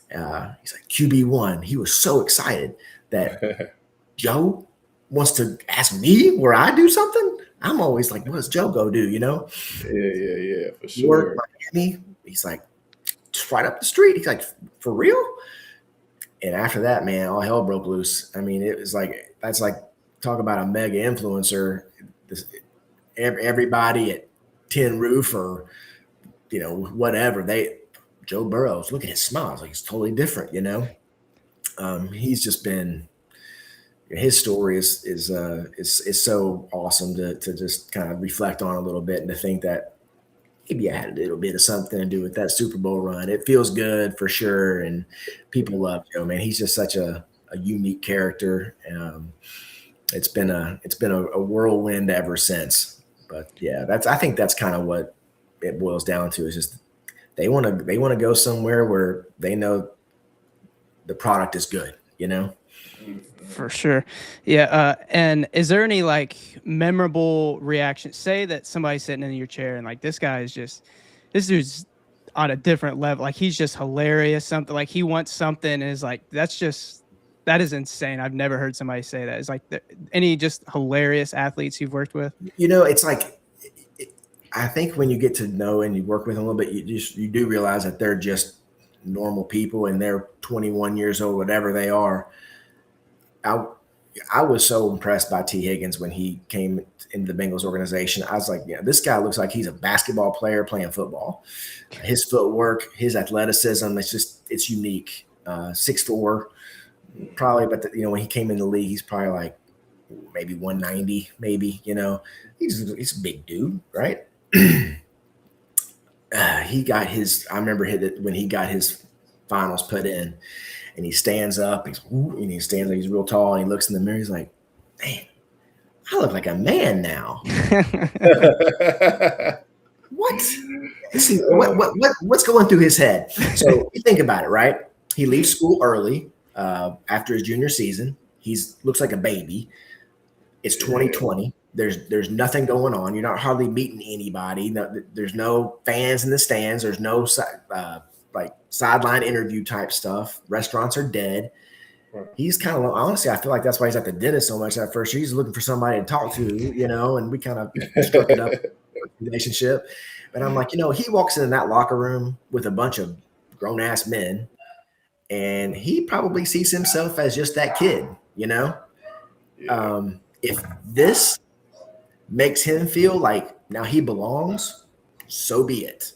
[SPEAKER 8] He's like, QB1. He was so excited that Joe wants to ask me where I do something. I'm always like, what does Joe go do?
[SPEAKER 1] Yeah, for sure.
[SPEAKER 8] York, Miami. He's like, just right up the street. He's like, for real? And after that, man, all hell broke loose. I mean, it was like, that's like, talk about a mega influencer. Everybody at Tin Roof or, whatever, Joe Burrow, look at his smile. It's like he's totally different, He's just been, his story is so awesome to just kind of reflect on a little bit and to think that maybe I had a little bit of something to do with that Super Bowl run. It feels good for sure, and people love Joe, man. He's just such a unique character. It's been a whirlwind ever since. But yeah, I think that's kind of what it boils down to, is just they want to go somewhere where they know the product is good,
[SPEAKER 2] For sure. Yeah. And is there any like memorable reaction? Say that somebody's sitting in your chair and like, this dude's on a different level. Like, he's just hilarious. Something like he wants something and is like, that is insane. I've never heard somebody say that. It's like any just hilarious athletes you've worked with?
[SPEAKER 8] It's like, I think when you get to know and you work with them a little bit, you do realize that they're just normal people and they're 21 years old, whatever they are. I was so impressed by T. Higgins when he came into the Bengals organization. I was like, yeah, this guy looks like he's a basketball player playing football. His footwork, his athleticism, it's unique. 6'4", probably, but when he came in the league, he's probably like maybe 190, maybe, he's a big dude, right? I remember when he got his finals put in, and he stands up, he's real tall, and he looks in the mirror, he's like, man, I look like a man now. What's going through his head? So you think about it, right? He leaves school early after his junior season. Looks like a baby. It's 2020. There's nothing going on. You're not hardly meeting anybody. There's no fans in the stands. There's no sideline interview type stuff. Restaurants are dead. He's kind of, honestly, I feel like that's why he's at the dentist so much that first year. He's looking for somebody to talk to, and we kind of struck it up relationship. But I'm like, he walks in that locker room with a bunch of grown ass men, and he probably sees himself as just that kid, If this makes him feel like now he belongs, so be it.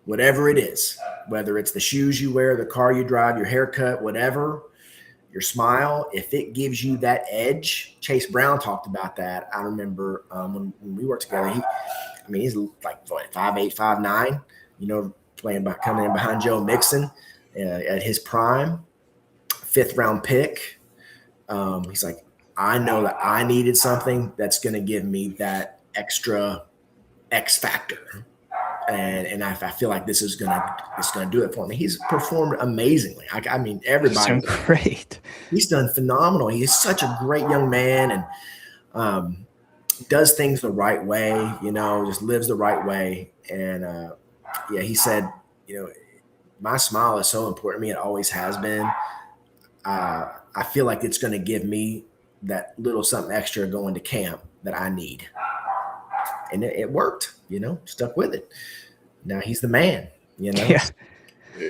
[SPEAKER 8] Whatever it is, whether it's the shoes you wear, the car you drive, your haircut, whatever, your smile, if it gives you that edge. Chase Brown talked about that. I remember when we worked together, he's like 5'8", 5'9", coming in behind Joe Mixon at his prime, 5th round pick. He's like, I know that I needed something that's going to give me that extra X factor. And I feel like this is gonna do it for me. He's performed amazingly. I mean, everybody.
[SPEAKER 2] He's done great.
[SPEAKER 8] He's done phenomenal. He's such a great young man, and does things the right way. Just lives the right way. And he said, my smile is so important to me. It always has been. I feel like it's going to give me that little something extra going to camp that I need. And it worked, stuck with it. Now he's the man,
[SPEAKER 2] Yeah,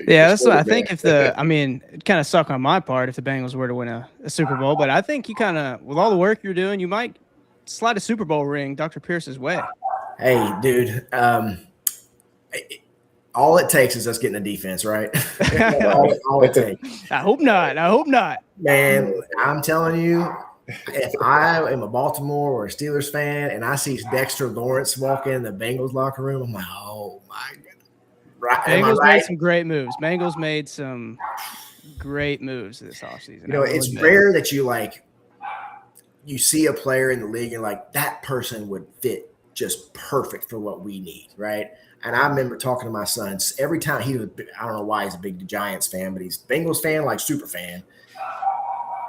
[SPEAKER 2] that's what I think. It kind of suck on my part if the Bengals were to win a Super Bowl, but I think you kind of, with all the work you're doing, you might slide a Super Bowl ring Dr. Pearce's way.
[SPEAKER 8] Hey, dude, all it takes is us getting a defense, right? all it takes.
[SPEAKER 2] I hope not.
[SPEAKER 8] Man, I'm telling you, if I am a Baltimore or a Steelers fan and I see Dexter Lawrence walk in the Bengals locker room, I'm like, oh my God. Right.
[SPEAKER 2] Bengals made some great moves. Bengals made some great moves this offseason.
[SPEAKER 8] It's rare that you see a player in the league and like that person would fit just perfect for what we need, right? And I remember talking to my son every time I don't know why he's a big Giants fan, but he's a Bengals fan, like super fan.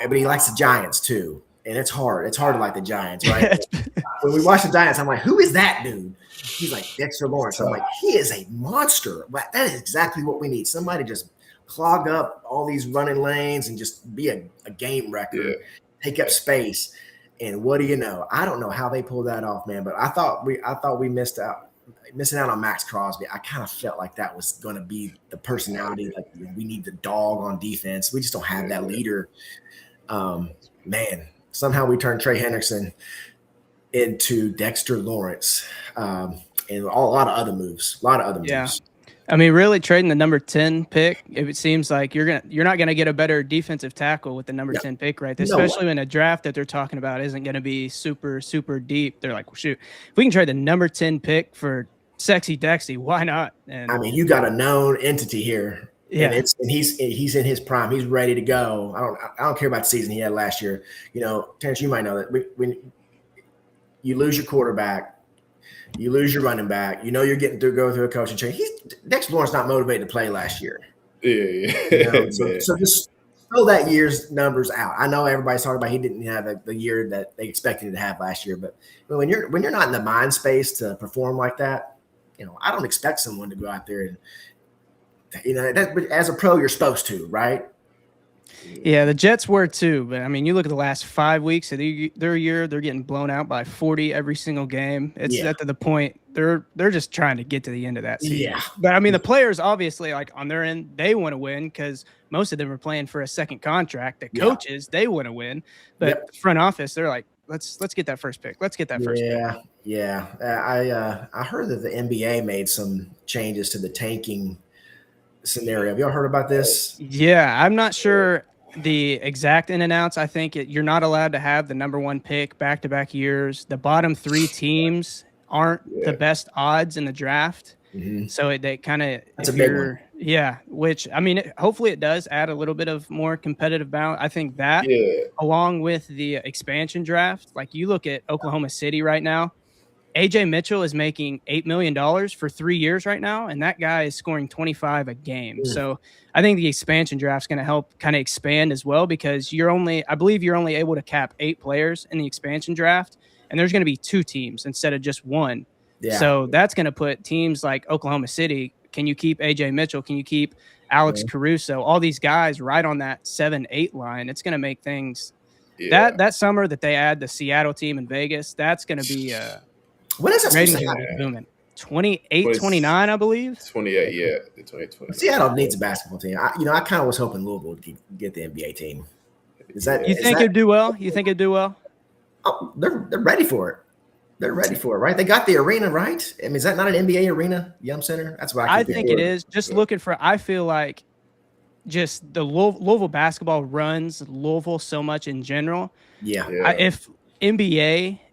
[SPEAKER 8] But he likes the Giants too. and it's hard. It's hard to like the Giants, right? When we watch the Giants, I'm like, who is that dude? He's like Dexter Lawrence. I'm like, he is a monster. But that is exactly what we need. Somebody just clog up all these running lanes and just be a game wrecker, take up space. And what do you know? I don't know how they pulled that off, man. But I thought we missing out on Max Crosby. I kind of felt like that was going to be the personality. Like we need the dog on defense. We just don't have that leader. Man, somehow we turned Trey Hendrickson into Dexter Lawrence, and a lot of other moves.
[SPEAKER 2] Yeah. I mean, really trading the number 10 pick, if it seems like you're not gonna get a better defensive tackle with the number 10 pick, right? Especially when a draft that they're talking about isn't gonna be super, super deep. They're like, well, shoot, if we can trade the number 10 pick for Sexy Dexy, why not? And
[SPEAKER 8] I mean, you got a known entity here.
[SPEAKER 2] Yeah,
[SPEAKER 8] and he's in his prime. He's ready to go. I don't care about the season he had last year. You know, Terrence, you might know that when you lose your quarterback, you lose your running back. You know you're go through a coaching change. Dexter Lawrence not motivated to play last year.
[SPEAKER 1] Yeah.
[SPEAKER 8] You know, so just throw that year's numbers out. I know everybody's talking about he didn't have the year that they expected to have last year, but when you're not in the mind space to perform like that, you know, I don't expect someone to go out there and, you know, that as a pro you're supposed to, right?
[SPEAKER 2] Yeah, the Jets were too, but I mean, you look at the last 5 weeks of their year; they're getting blown out by 40 every single game. It's at the point they're just trying to get to the end of that season.
[SPEAKER 8] Yeah,
[SPEAKER 2] but I mean, the players obviously, like on their end, they want to win because most of them are playing for a second contract. The coaches, they want to win, but the front office, they're like, let's get that first pick. Let's get that first pick.
[SPEAKER 8] Yeah. I heard that the NBA made some changes to the tanking scenario. Have y'all heard about this?
[SPEAKER 2] Yeah, I'm not sure the exact in and outs. I think you're not allowed to have the number 1 pick back-to-back years. The bottom 3 teams aren't the best odds in the draft.
[SPEAKER 8] Mm-hmm.
[SPEAKER 2] So they kind of –
[SPEAKER 8] That's a big one.
[SPEAKER 2] Yeah, which, I mean, hopefully it does add a little bit of more competitive balance. I think that along with the expansion draft, like you look at Oklahoma City right now, AJ Mitchell is making $8 million for 3 years right now, and that guy is scoring 25 a game. So I think the expansion draft is going to help kind of expand as well because I believe you're only able to cap 8 players in the expansion draft, and there's going to be 2 teams instead of just 1. Yeah. So that's going to put teams like Oklahoma City. Can you keep AJ Mitchell? Can you keep Alex Caruso? All these guys right on that 7-8 line. It's going to make things that summer that they add the Seattle team in Vegas. That's going to be
[SPEAKER 8] when is that supposed to happen?
[SPEAKER 2] Booming. 28, 29, I believe.
[SPEAKER 1] 28, yeah. The 2020.
[SPEAKER 8] Seattle needs a basketball team. I kind of was hoping Louisville would get the NBA team.
[SPEAKER 2] You think it'd do well? You think it'd do well?
[SPEAKER 8] Oh, they're ready for it. They're ready for it, right? They got the arena, right? I mean, is that not an NBA arena, Yum Center? That's what
[SPEAKER 2] I think it is. Just looking for, I feel like just the Louisville basketball runs Louisville so much in general.
[SPEAKER 8] Yeah.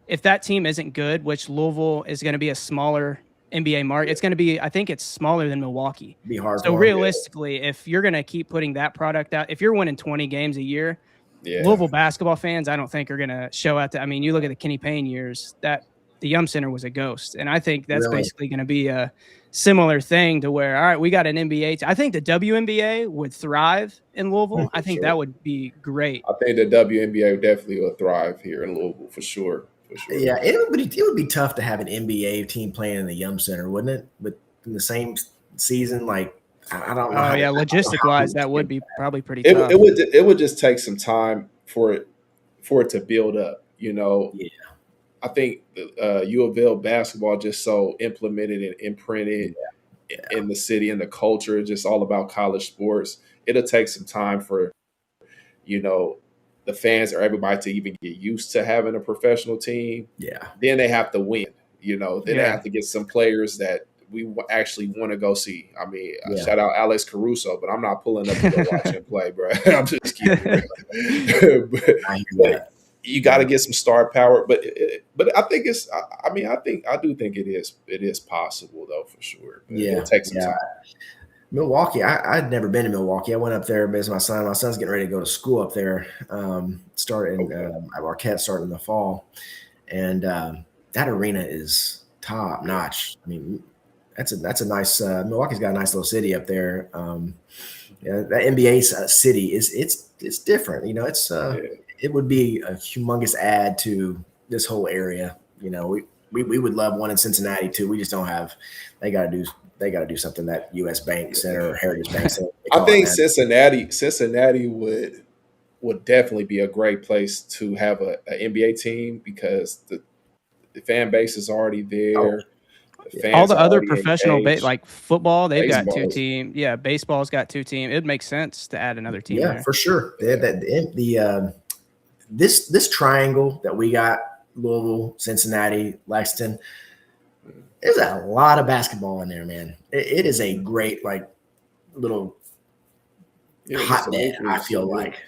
[SPEAKER 2] If that team isn't good, which Louisville is going to be a smaller NBA market, it's going to be, I think it's smaller than Milwaukee.
[SPEAKER 8] Be hard.
[SPEAKER 2] So realistically, if you're going to keep putting that product out, if you're winning 20 games a year, Louisville basketball fans, I don't think are going to show out. I mean, you look at the Kenny Payne years, that the Yum Center was a ghost. And I think that's basically going to be a similar thing to where, all right, we got an NBA. I think the WNBA would thrive in Louisville. I think that would be great.
[SPEAKER 1] I think the WNBA definitely will thrive here in Louisville for sure.
[SPEAKER 8] Yeah, it would be tough to have an NBA team playing in the Yum Center, wouldn't it? But in the same season, like I don't know.
[SPEAKER 2] Oh yeah, logistic wise, that would be probably pretty tough.
[SPEAKER 1] It would just take some time for it to build up. You know, I think UofL basketball just so implemented and imprinted in the city and the culture, just all about college sports. It'll take some time for the fans or everybody to even get used to having a professional team. Yeah. Then they have to win, then they have to get some players that we actually want to go see. I mean, shout out Alex Caruso, but I'm not pulling up to go watch him play, bro. I'm just kidding. but you got to get some star power. But I think I do think it is possible though, for sure. But it'll take some time.
[SPEAKER 8] Milwaukee, I'd never been to Milwaukee. I went up there because my son's getting ready to go to school up there, starting at Marquette starting in the fall. And that arena is top notch. I mean, that's a nice, Milwaukee's got a nice little city up there. That NBA city it's different. it would be a humongous add to this whole area. You know, we would love one in Cincinnati too. We just don't have. They got to do something that U.S. Bank Center or Heritage Bank Center.
[SPEAKER 1] I think Cincinnati would definitely be a great place to have a NBA team because the fan base is already there. The
[SPEAKER 2] All
[SPEAKER 1] fans
[SPEAKER 2] the
[SPEAKER 1] are
[SPEAKER 2] other
[SPEAKER 1] already
[SPEAKER 2] professional
[SPEAKER 1] engaged.
[SPEAKER 2] like football, they've got 2
[SPEAKER 1] Baseball's-
[SPEAKER 2] teams. Yeah, baseball's got 2 teams. It makes sense to add another team
[SPEAKER 8] Yeah,
[SPEAKER 2] there.
[SPEAKER 8] for sure. This triangle that we got, Louisville, Cincinnati, Lexington, there's a lot of basketball in there, man. It is a great like little hotbed. I feel like.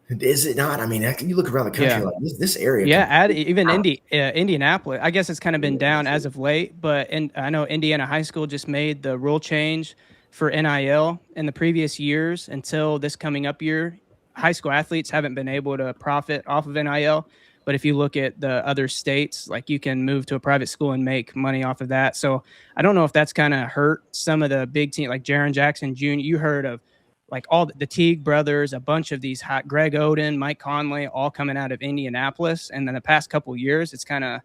[SPEAKER 8] Is it not? I mean, you look around the country, like this area.
[SPEAKER 2] Yeah, add even Indianapolis. I guess it's kind of been down as of late, but I know Indiana High School just made the rule change for NIL in the previous years. Until this coming up year, high school athletes haven't been able to profit off of NIL. But if you look at the other states, like you can move to a private school and make money off of that. So I don't know if that's kind of hurt some of the big teams, like Jaren Jackson Jr. You heard of like all the Teague brothers, a bunch of these hot Greg Oden, Mike Conley, all coming out of Indianapolis. And then the past couple of years, it's kind of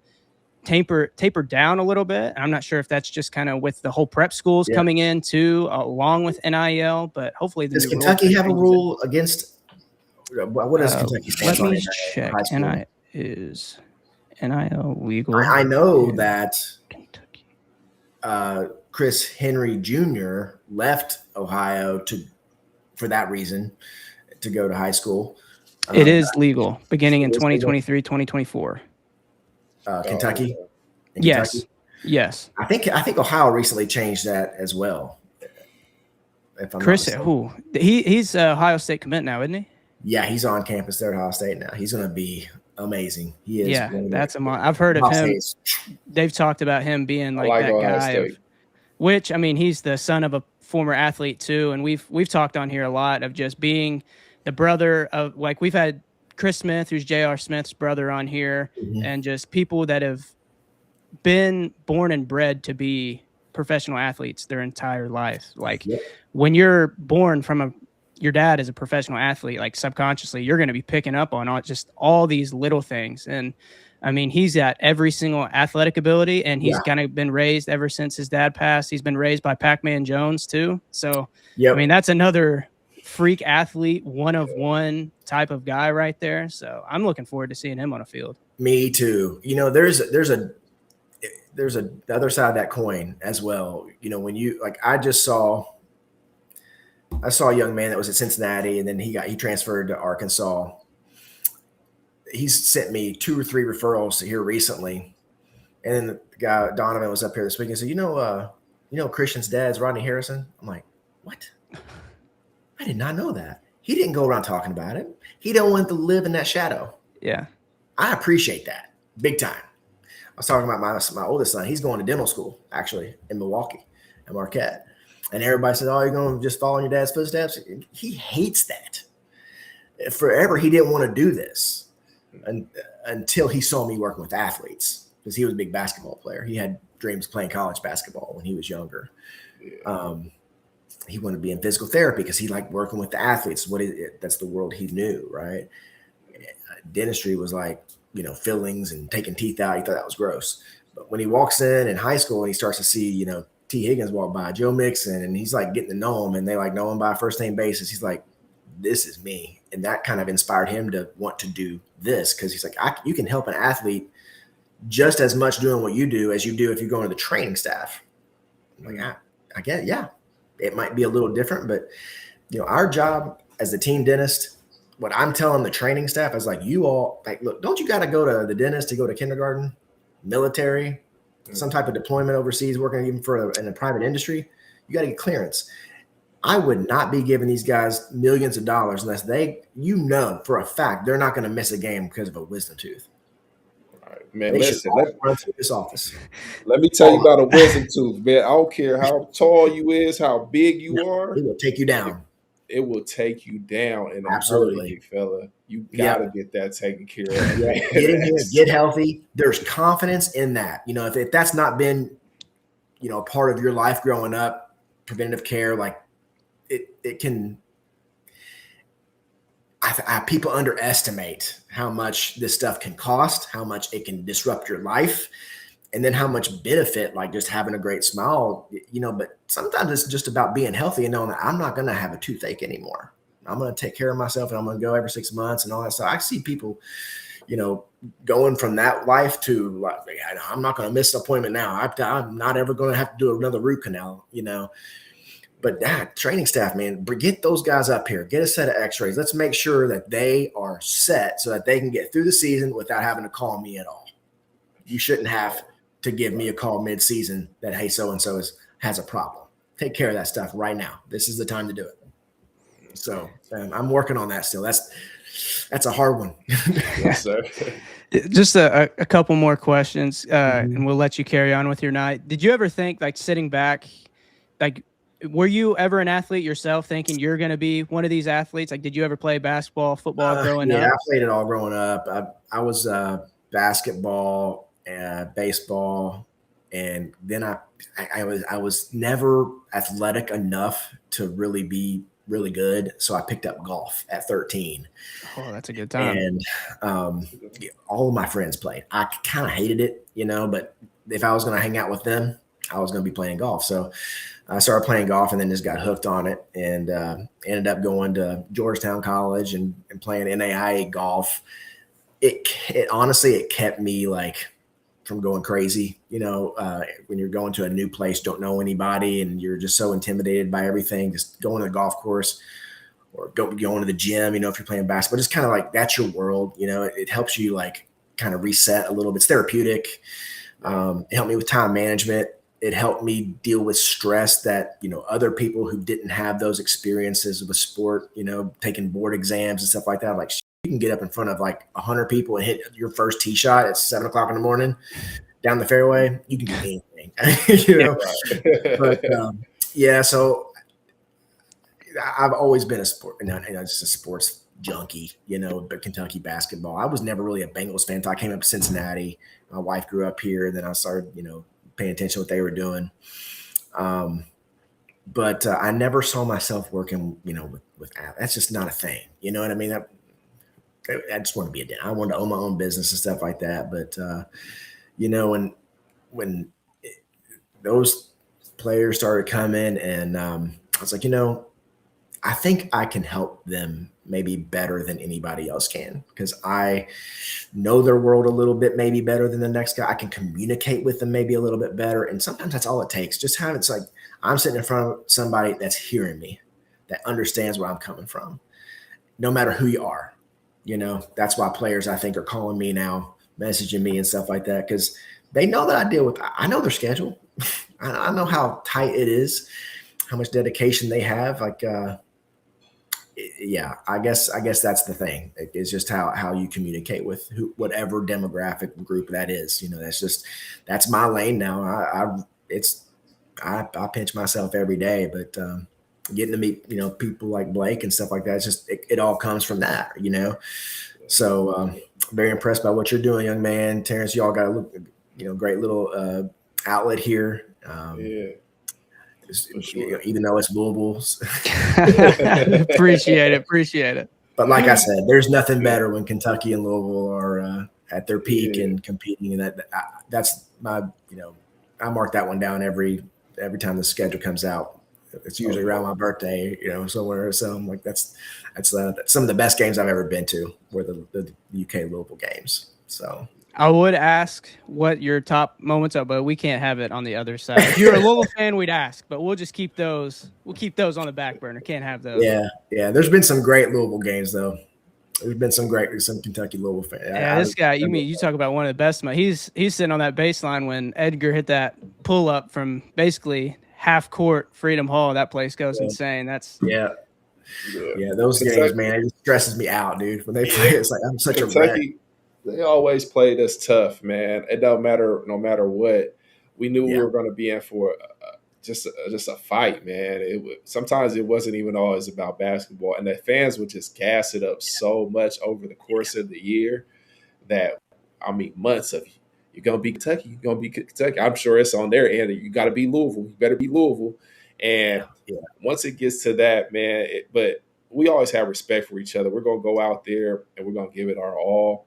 [SPEAKER 2] tapered down a little bit. I'm not sure if that's just kind of with the whole prep schools coming in too, along with NIL, but hopefully
[SPEAKER 8] does Kentucky have a rule against what is Kentucky stand
[SPEAKER 2] let
[SPEAKER 8] on?
[SPEAKER 2] me check. Is NIL legal?
[SPEAKER 8] I know that Chris Henry Jr. left Ohio for that reason to go to high school.
[SPEAKER 2] It is legal beginning in 2023, 2024.
[SPEAKER 8] Kentucky?
[SPEAKER 2] Yes. Yes.
[SPEAKER 8] I think Ohio recently changed that as well.
[SPEAKER 2] Chris, he's Ohio State commit now, isn't he?
[SPEAKER 8] Yeah, he's on campus there at Ohio State now. He's going to be amazing. He is.
[SPEAKER 2] Yeah, that's I've heard of him. They've talked about him being like that guy. Which, I mean, he's the son of a former athlete too, and we've talked on here a lot of just being the brother of, like, we've had Chris Smith, who's J.R. Smith's brother, on here, and just people that have been born and bred to be professional athletes their entire life. Like when you're born from your dad is a professional athlete, like subconsciously you're going to be picking up on all these little things. And I mean, he's got every single athletic ability, and he's kind of been raised ever since his dad passed. He's been raised by Pac-Man Jones too. So, I mean, that's another freak athlete, one of one type of guy right there. So I'm looking forward to seeing him on a field.
[SPEAKER 8] Me too. You know, there's the other side of that coin as well. You know, when I saw a young man that was at Cincinnati, and then he transferred to Arkansas. He's sent me 2 or 3 referrals here recently. And then the guy, Donovan, was up here this week and said, you know, Christian's dad's Rodney Harrison. I'm like, what? I did not know that. He didn't go around talking about it. He don't want to live in that shadow.
[SPEAKER 2] Yeah. I
[SPEAKER 8] appreciate that big time. I was talking about my oldest son. He's going to dental school, actually, in Milwaukee at Marquette. And everybody said, oh, you're going to just follow in your dad's footsteps? He hates that. Forever, he didn't want to do this until he saw me working with athletes, because he was a big basketball player. He had dreams of playing college basketball when he was younger. He wanted to be in physical therapy because he liked working with the athletes. That's the world he knew, right? Dentistry was like, you know, fillings and taking teeth out. He thought that was gross. But when he walks in high school and he starts to see, you know, T. Higgins walk by, Joe Mixon, and he's like getting to know him, and they like know him by a first name basis. He's like, this is me. And that kind of inspired him to want to do this, because he's like, you can help an athlete just as much doing what you do as you do if you go into the training staff. I'm like, I get it. Yeah, it might be a little different, but you know, our job as the team dentist, what I'm telling the training staff is like, you all, like, look, don't you got to go to the dentist to go to kindergarten, military, some type of deployment overseas, working even in a private industry? You got to get clearance. I would not be giving these guys millions of dollars unless you know for a fact they're not going to miss a game because of a wisdom tooth.
[SPEAKER 1] All right, man,
[SPEAKER 8] run through this office.
[SPEAKER 1] Let me tell you about a wisdom tooth, man. I don't care how tall you is, how big you are.
[SPEAKER 8] It will take you down.
[SPEAKER 1] It will take you down in a
[SPEAKER 8] Absolutely,
[SPEAKER 1] hurry, fella. You gotta get that taken care of.
[SPEAKER 8] Get in here, get healthy. There's confidence in that. You know, if that's not been, you know, a part of your life growing up, preventative care, like it can. people underestimate how much this stuff can cost, how much it can disrupt your life, and then how much benefit, like just having a great smile, but sometimes it's just about being healthy and knowing that I'm not going to have a toothache anymore. I'm going to take care of myself and I'm going to go every 6 months and all that stuff. I see people, going from that life to like, I'm not going to miss an appointment now. I'm not ever going to have to do another root canal, But training staff, man, get those guys up here. Get a set of x-rays. Let's make sure that they are set so that they can get through the season without having to call me at all. You shouldn't have to give me a call mid-season that, hey, so-and-so has a problem. Take care of that stuff right now. This is the time to do it. So I'm working on that still. That's a hard one.
[SPEAKER 1] Yes, sir.
[SPEAKER 2] Just a couple more questions, and we'll let you carry on with your night. Did you ever think, like, sitting back, like, were you ever an athlete yourself, thinking you're going to be one of these athletes? Like, did you ever play basketball, football growing up?
[SPEAKER 8] Yeah, I played it all growing up. I was basketball, baseball, and then I was never athletic enough to really be really good. So I picked up golf at 13.
[SPEAKER 2] Oh, that's a good time.
[SPEAKER 8] And all of my friends played. I kind of hated it, but if I was going to hang out with them, I was going to be playing golf. So I started playing golf and then just got hooked on it and ended up going to Georgetown College and playing NAIA golf. It honestly, it kept me like from going crazy, when you're going to a new place, don't know anybody, and you're just so intimidated by everything, just going to the golf course or going to the gym, if you're playing basketball, just kind of like, that's your world, it helps you like kind of reset a little bit. It's therapeutic. It helped me with time management. It helped me deal with stress that, other people who didn't have those experiences with sport, taking board exams and stuff like that. Like, you can get up in front of like 100 people and hit your first tee shot at 7 o'clock in the morning down the fairway. You can do anything, But so I've always been a sport, just a sports junkie, but Kentucky basketball. I was never really a Bengals fan until I came up to Cincinnati. My wife grew up here, and then I started, paying attention to what they were doing. But I never saw myself working, with that's just not a thing. You know what I mean? I just want to be I wanted to own my own business and stuff like that. But, when those players started coming and I was like, I think I can help them maybe better than anybody else can, because I know their world a little bit, maybe better than the next guy. I can communicate with them maybe a little bit better. And sometimes that's all it takes. Just have it's like I'm sitting in front of somebody that's hearing me, that understands where I'm coming from, no matter who you are. That's why players, I think, are calling me now, messaging me and stuff like that, because they know that I know their schedule. I know how tight it is, how much dedication they have. Like, I guess that's the thing. It's just how you communicate with whatever demographic group that is. That's my lane now. I pinch myself every day, but getting to meet people like Blake and stuff like that, it's just it all comes from that. So very impressed by what you're doing, young man. Terrence, y'all got a great little outlet here.
[SPEAKER 1] Sure.
[SPEAKER 8] Even though it's Louisville's.
[SPEAKER 2] Appreciate it.
[SPEAKER 8] But like I said, there's nothing better when Kentucky and Louisville are at their peak and competing. And that's my, I mark that one down every time the schedule comes out. It's usually around my birthday, somewhere. So I'm like, that's some of the best games I've ever been to were the UK Louisville games. So
[SPEAKER 2] I would ask what your top moments are, but we can't have it on the other side. If you're a Louisville fan, we'd ask, but we'll just keep those. We'll keep those on the back burner. Can't have those.
[SPEAKER 8] Yeah. There's been some great Louisville games though. There's been some Kentucky Louisville fans.
[SPEAKER 2] Yeah, this guy. You talk about one of the best. He's sitting on that baseline when Edgar hit that pull up from basically half court, Freedom Hall. That place goes insane. Those games, man, it just stresses me out, dude. When they play, it's like I'm such
[SPEAKER 1] Kentucky,
[SPEAKER 8] a wreck.
[SPEAKER 1] They always played us tough, man. It don't matter, no matter what. We knew we were going to be in for just a fight, man. Sometimes it wasn't even always about basketball, and the fans would just gas it up so much over the course of the year that, months of you're going to be Kentucky, you're going to be Kentucky. I'm sure it's on their end. You got to be Louisville. You better be Louisville. And once it gets to that, man, but we always have respect for each other. We're gonna go out there and we're gonna give it our all.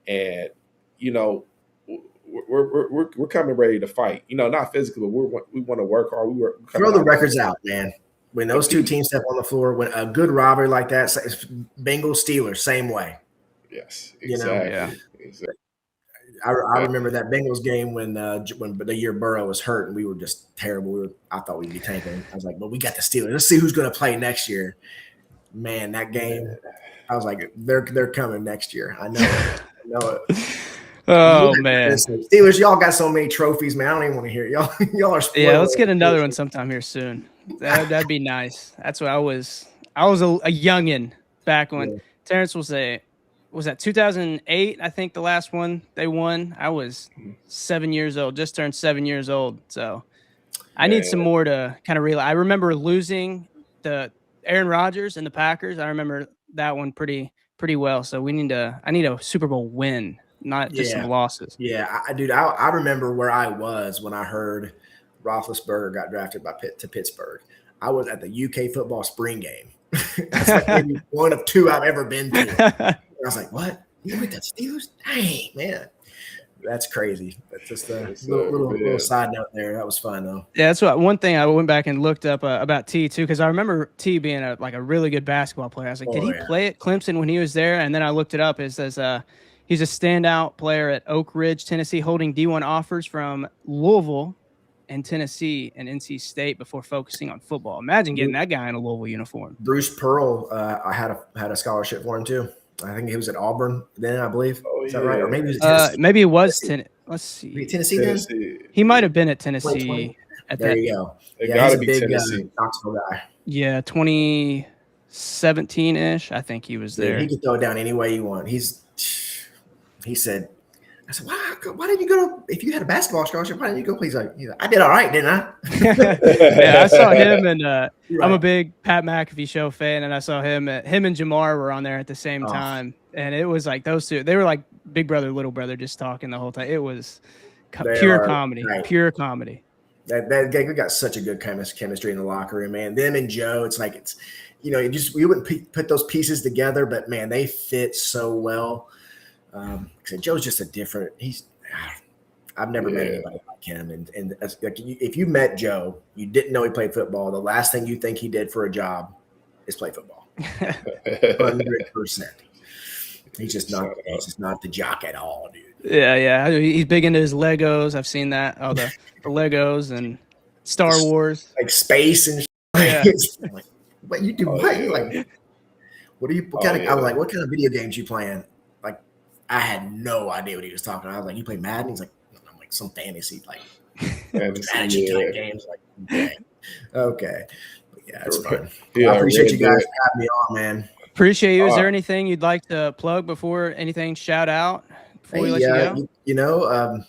[SPEAKER 1] And you know, we're coming ready to fight. You know, not physically, but we want to work hard.
[SPEAKER 8] Throw the records out, man. When those two teams step on the floor, when a good rivalry like that, Bengals Steelers, same way.
[SPEAKER 1] Yes, exactly.
[SPEAKER 8] You know?
[SPEAKER 2] Yeah.
[SPEAKER 1] Exactly.
[SPEAKER 8] I remember that Bengals game when the year Burrow was hurt and we were just terrible. I thought we'd be tanking. I was like, well, we got the Steelers. Let's see who's going to play next year. Man, that game, I was like, they're coming next year. I know it. I know it.
[SPEAKER 2] Oh man,
[SPEAKER 8] Steelers, y'all got so many trophies, man. I don't even want to hear it. Y'all are spoiled.
[SPEAKER 2] Yeah, let's get another one sometime here soon. That'd be nice. That's what I was a youngin' back when Terrence was that 2008? I think the last one they won. I was 7 years old, just turned 7 years old. So I need some more to kind of realize. I remember losing the Aaron Rodgers and the Packers. I remember that one pretty well. So I need a Super Bowl win, not just some losses.
[SPEAKER 8] Yeah, I remember where I was when I heard Roethlisberger got drafted to Pittsburgh. I was at the UK football spring game. That's like maybe one of two I've ever been to. I was like, what? You with that Steelers? Dang, man. That's crazy. That's just a little side note there. That was fun, though.
[SPEAKER 2] Yeah, that's one thing I went back and looked up about T, too, because I remember T being a really good basketball player. I was like, did he play at Clemson when he was there? And then I looked it up. It says he's a standout player at Oak Ridge, Tennessee, holding D1 offers from Louisville and Tennessee and NC State before focusing on football. Imagine getting that guy in a Louisville uniform.
[SPEAKER 8] Bruce Pearl, I had a scholarship for him, too. I think he was at Auburn then, I believe. Is that right? Or maybe it was Tennessee.
[SPEAKER 2] Maybe it was Tennessee. Let's see.
[SPEAKER 8] Tennessee then?
[SPEAKER 2] He might have been at Tennessee.
[SPEAKER 8] There you go.
[SPEAKER 1] It gotta be Tennessee.
[SPEAKER 8] Knoxville guy.
[SPEAKER 2] Yeah, 2017-ish. I think he was there.
[SPEAKER 8] He could throw it down any way you want. He said, I said, why didn't you go if you had a basketball scholarship, why didn't you go play? He's like, I did all right, didn't I?
[SPEAKER 2] Yeah, I saw him and right. I'm a big Pat McAfee show fan, and I saw him and Jamar were on there at the same time. And it was like those two, they were like big brother, little brother, just talking the whole time. It was pure comedy. That
[SPEAKER 8] we got such a good chemistry in the locker room, man. Them and Joe, it's we wouldn't put those pieces together, but man, they fit so well. Joe's just I've never met anybody like him. And if you met Joe, you didn't know he played football. The last thing you think he did for a job is play football. 100%. He's just not the jock at all, dude.
[SPEAKER 2] Yeah. He's big into his Legos. I've seen that. Oh, the Legos and Star Wars,
[SPEAKER 8] like space and.
[SPEAKER 2] Yeah.
[SPEAKER 8] I'm like, what you do? What? Like, what are you? I was like, what kind of video games you playing? Like, I had no idea what he was talking about. I was like, you play Madden? He's like, I'm like some fantasy strategy type games. Like, okay. But yeah, it's fun. I appreciate you guys having me on, man.
[SPEAKER 2] Appreciate you. Is there anything you'd like to plug before anything? Shout out before we let you go.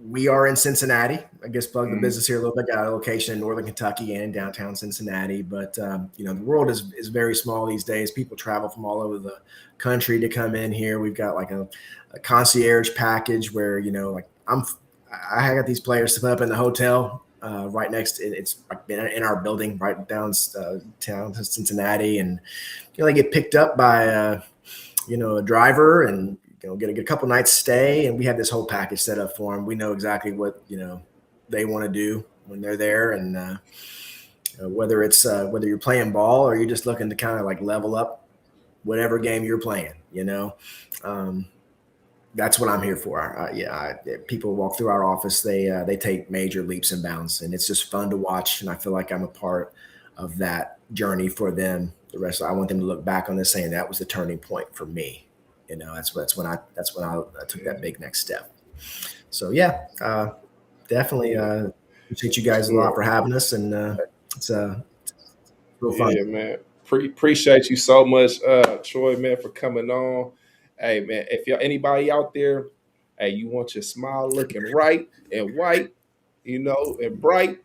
[SPEAKER 2] We are in Cincinnati. I guess plug the business here a little bit. Got a location in Northern Kentucky and downtown Cincinnati. But the world is very small these days. People travel from all over the country to come in here. We've got like a concierge package where I got these players to put up in the hotel. Right next, it's in our building right downtown to Cincinnati, and they get picked up by a driver, and get a couple nights stay, and we have this whole package set up for them. We know exactly what they want to do when they're there, and whether you're playing ball or you're just looking to kind of like level up whatever game you're playing, that's what I'm here for. People walk through our office, they take major leaps and bounds, and it's just fun to watch. And I feel like I'm a part of that journey for them. I want them to look back on this saying that was the turning point for me. That's when I took that big next step. So definitely appreciate you guys a lot for having us, and it's real fun.
[SPEAKER 1] Yeah, man. Appreciate you so much, Troy, man, for coming on. Hey, man, if anybody out there, you want your smile looking right and white, and bright,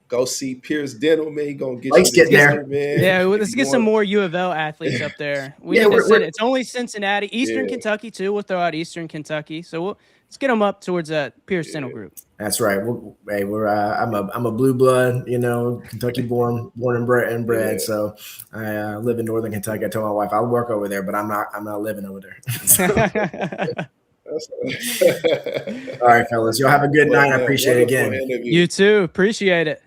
[SPEAKER 7] Go see Pearce Dental, man. He gonna get
[SPEAKER 8] Blake's
[SPEAKER 7] you the
[SPEAKER 8] getting there.
[SPEAKER 7] dentist, man.
[SPEAKER 2] Yeah, well, let's
[SPEAKER 7] If
[SPEAKER 2] get
[SPEAKER 7] you
[SPEAKER 2] some
[SPEAKER 7] want-
[SPEAKER 2] more UofL athletes up there. We
[SPEAKER 8] Yeah,
[SPEAKER 2] need to
[SPEAKER 8] we're-
[SPEAKER 2] send it. It's only Cincinnati, Eastern
[SPEAKER 7] Yeah.
[SPEAKER 2] Kentucky too. We'll throw out Eastern Kentucky. So let's get them up towards Pearce Dental Group.
[SPEAKER 8] That's right. We're I'm a blue blood, Kentucky born and bred.
[SPEAKER 7] Yeah.
[SPEAKER 8] So I live in Northern Kentucky. I told my wife I'll work over there, but I'm not living over there. All right, fellas. Y'all have a good night. I appreciate it again.
[SPEAKER 2] You too. Appreciate it.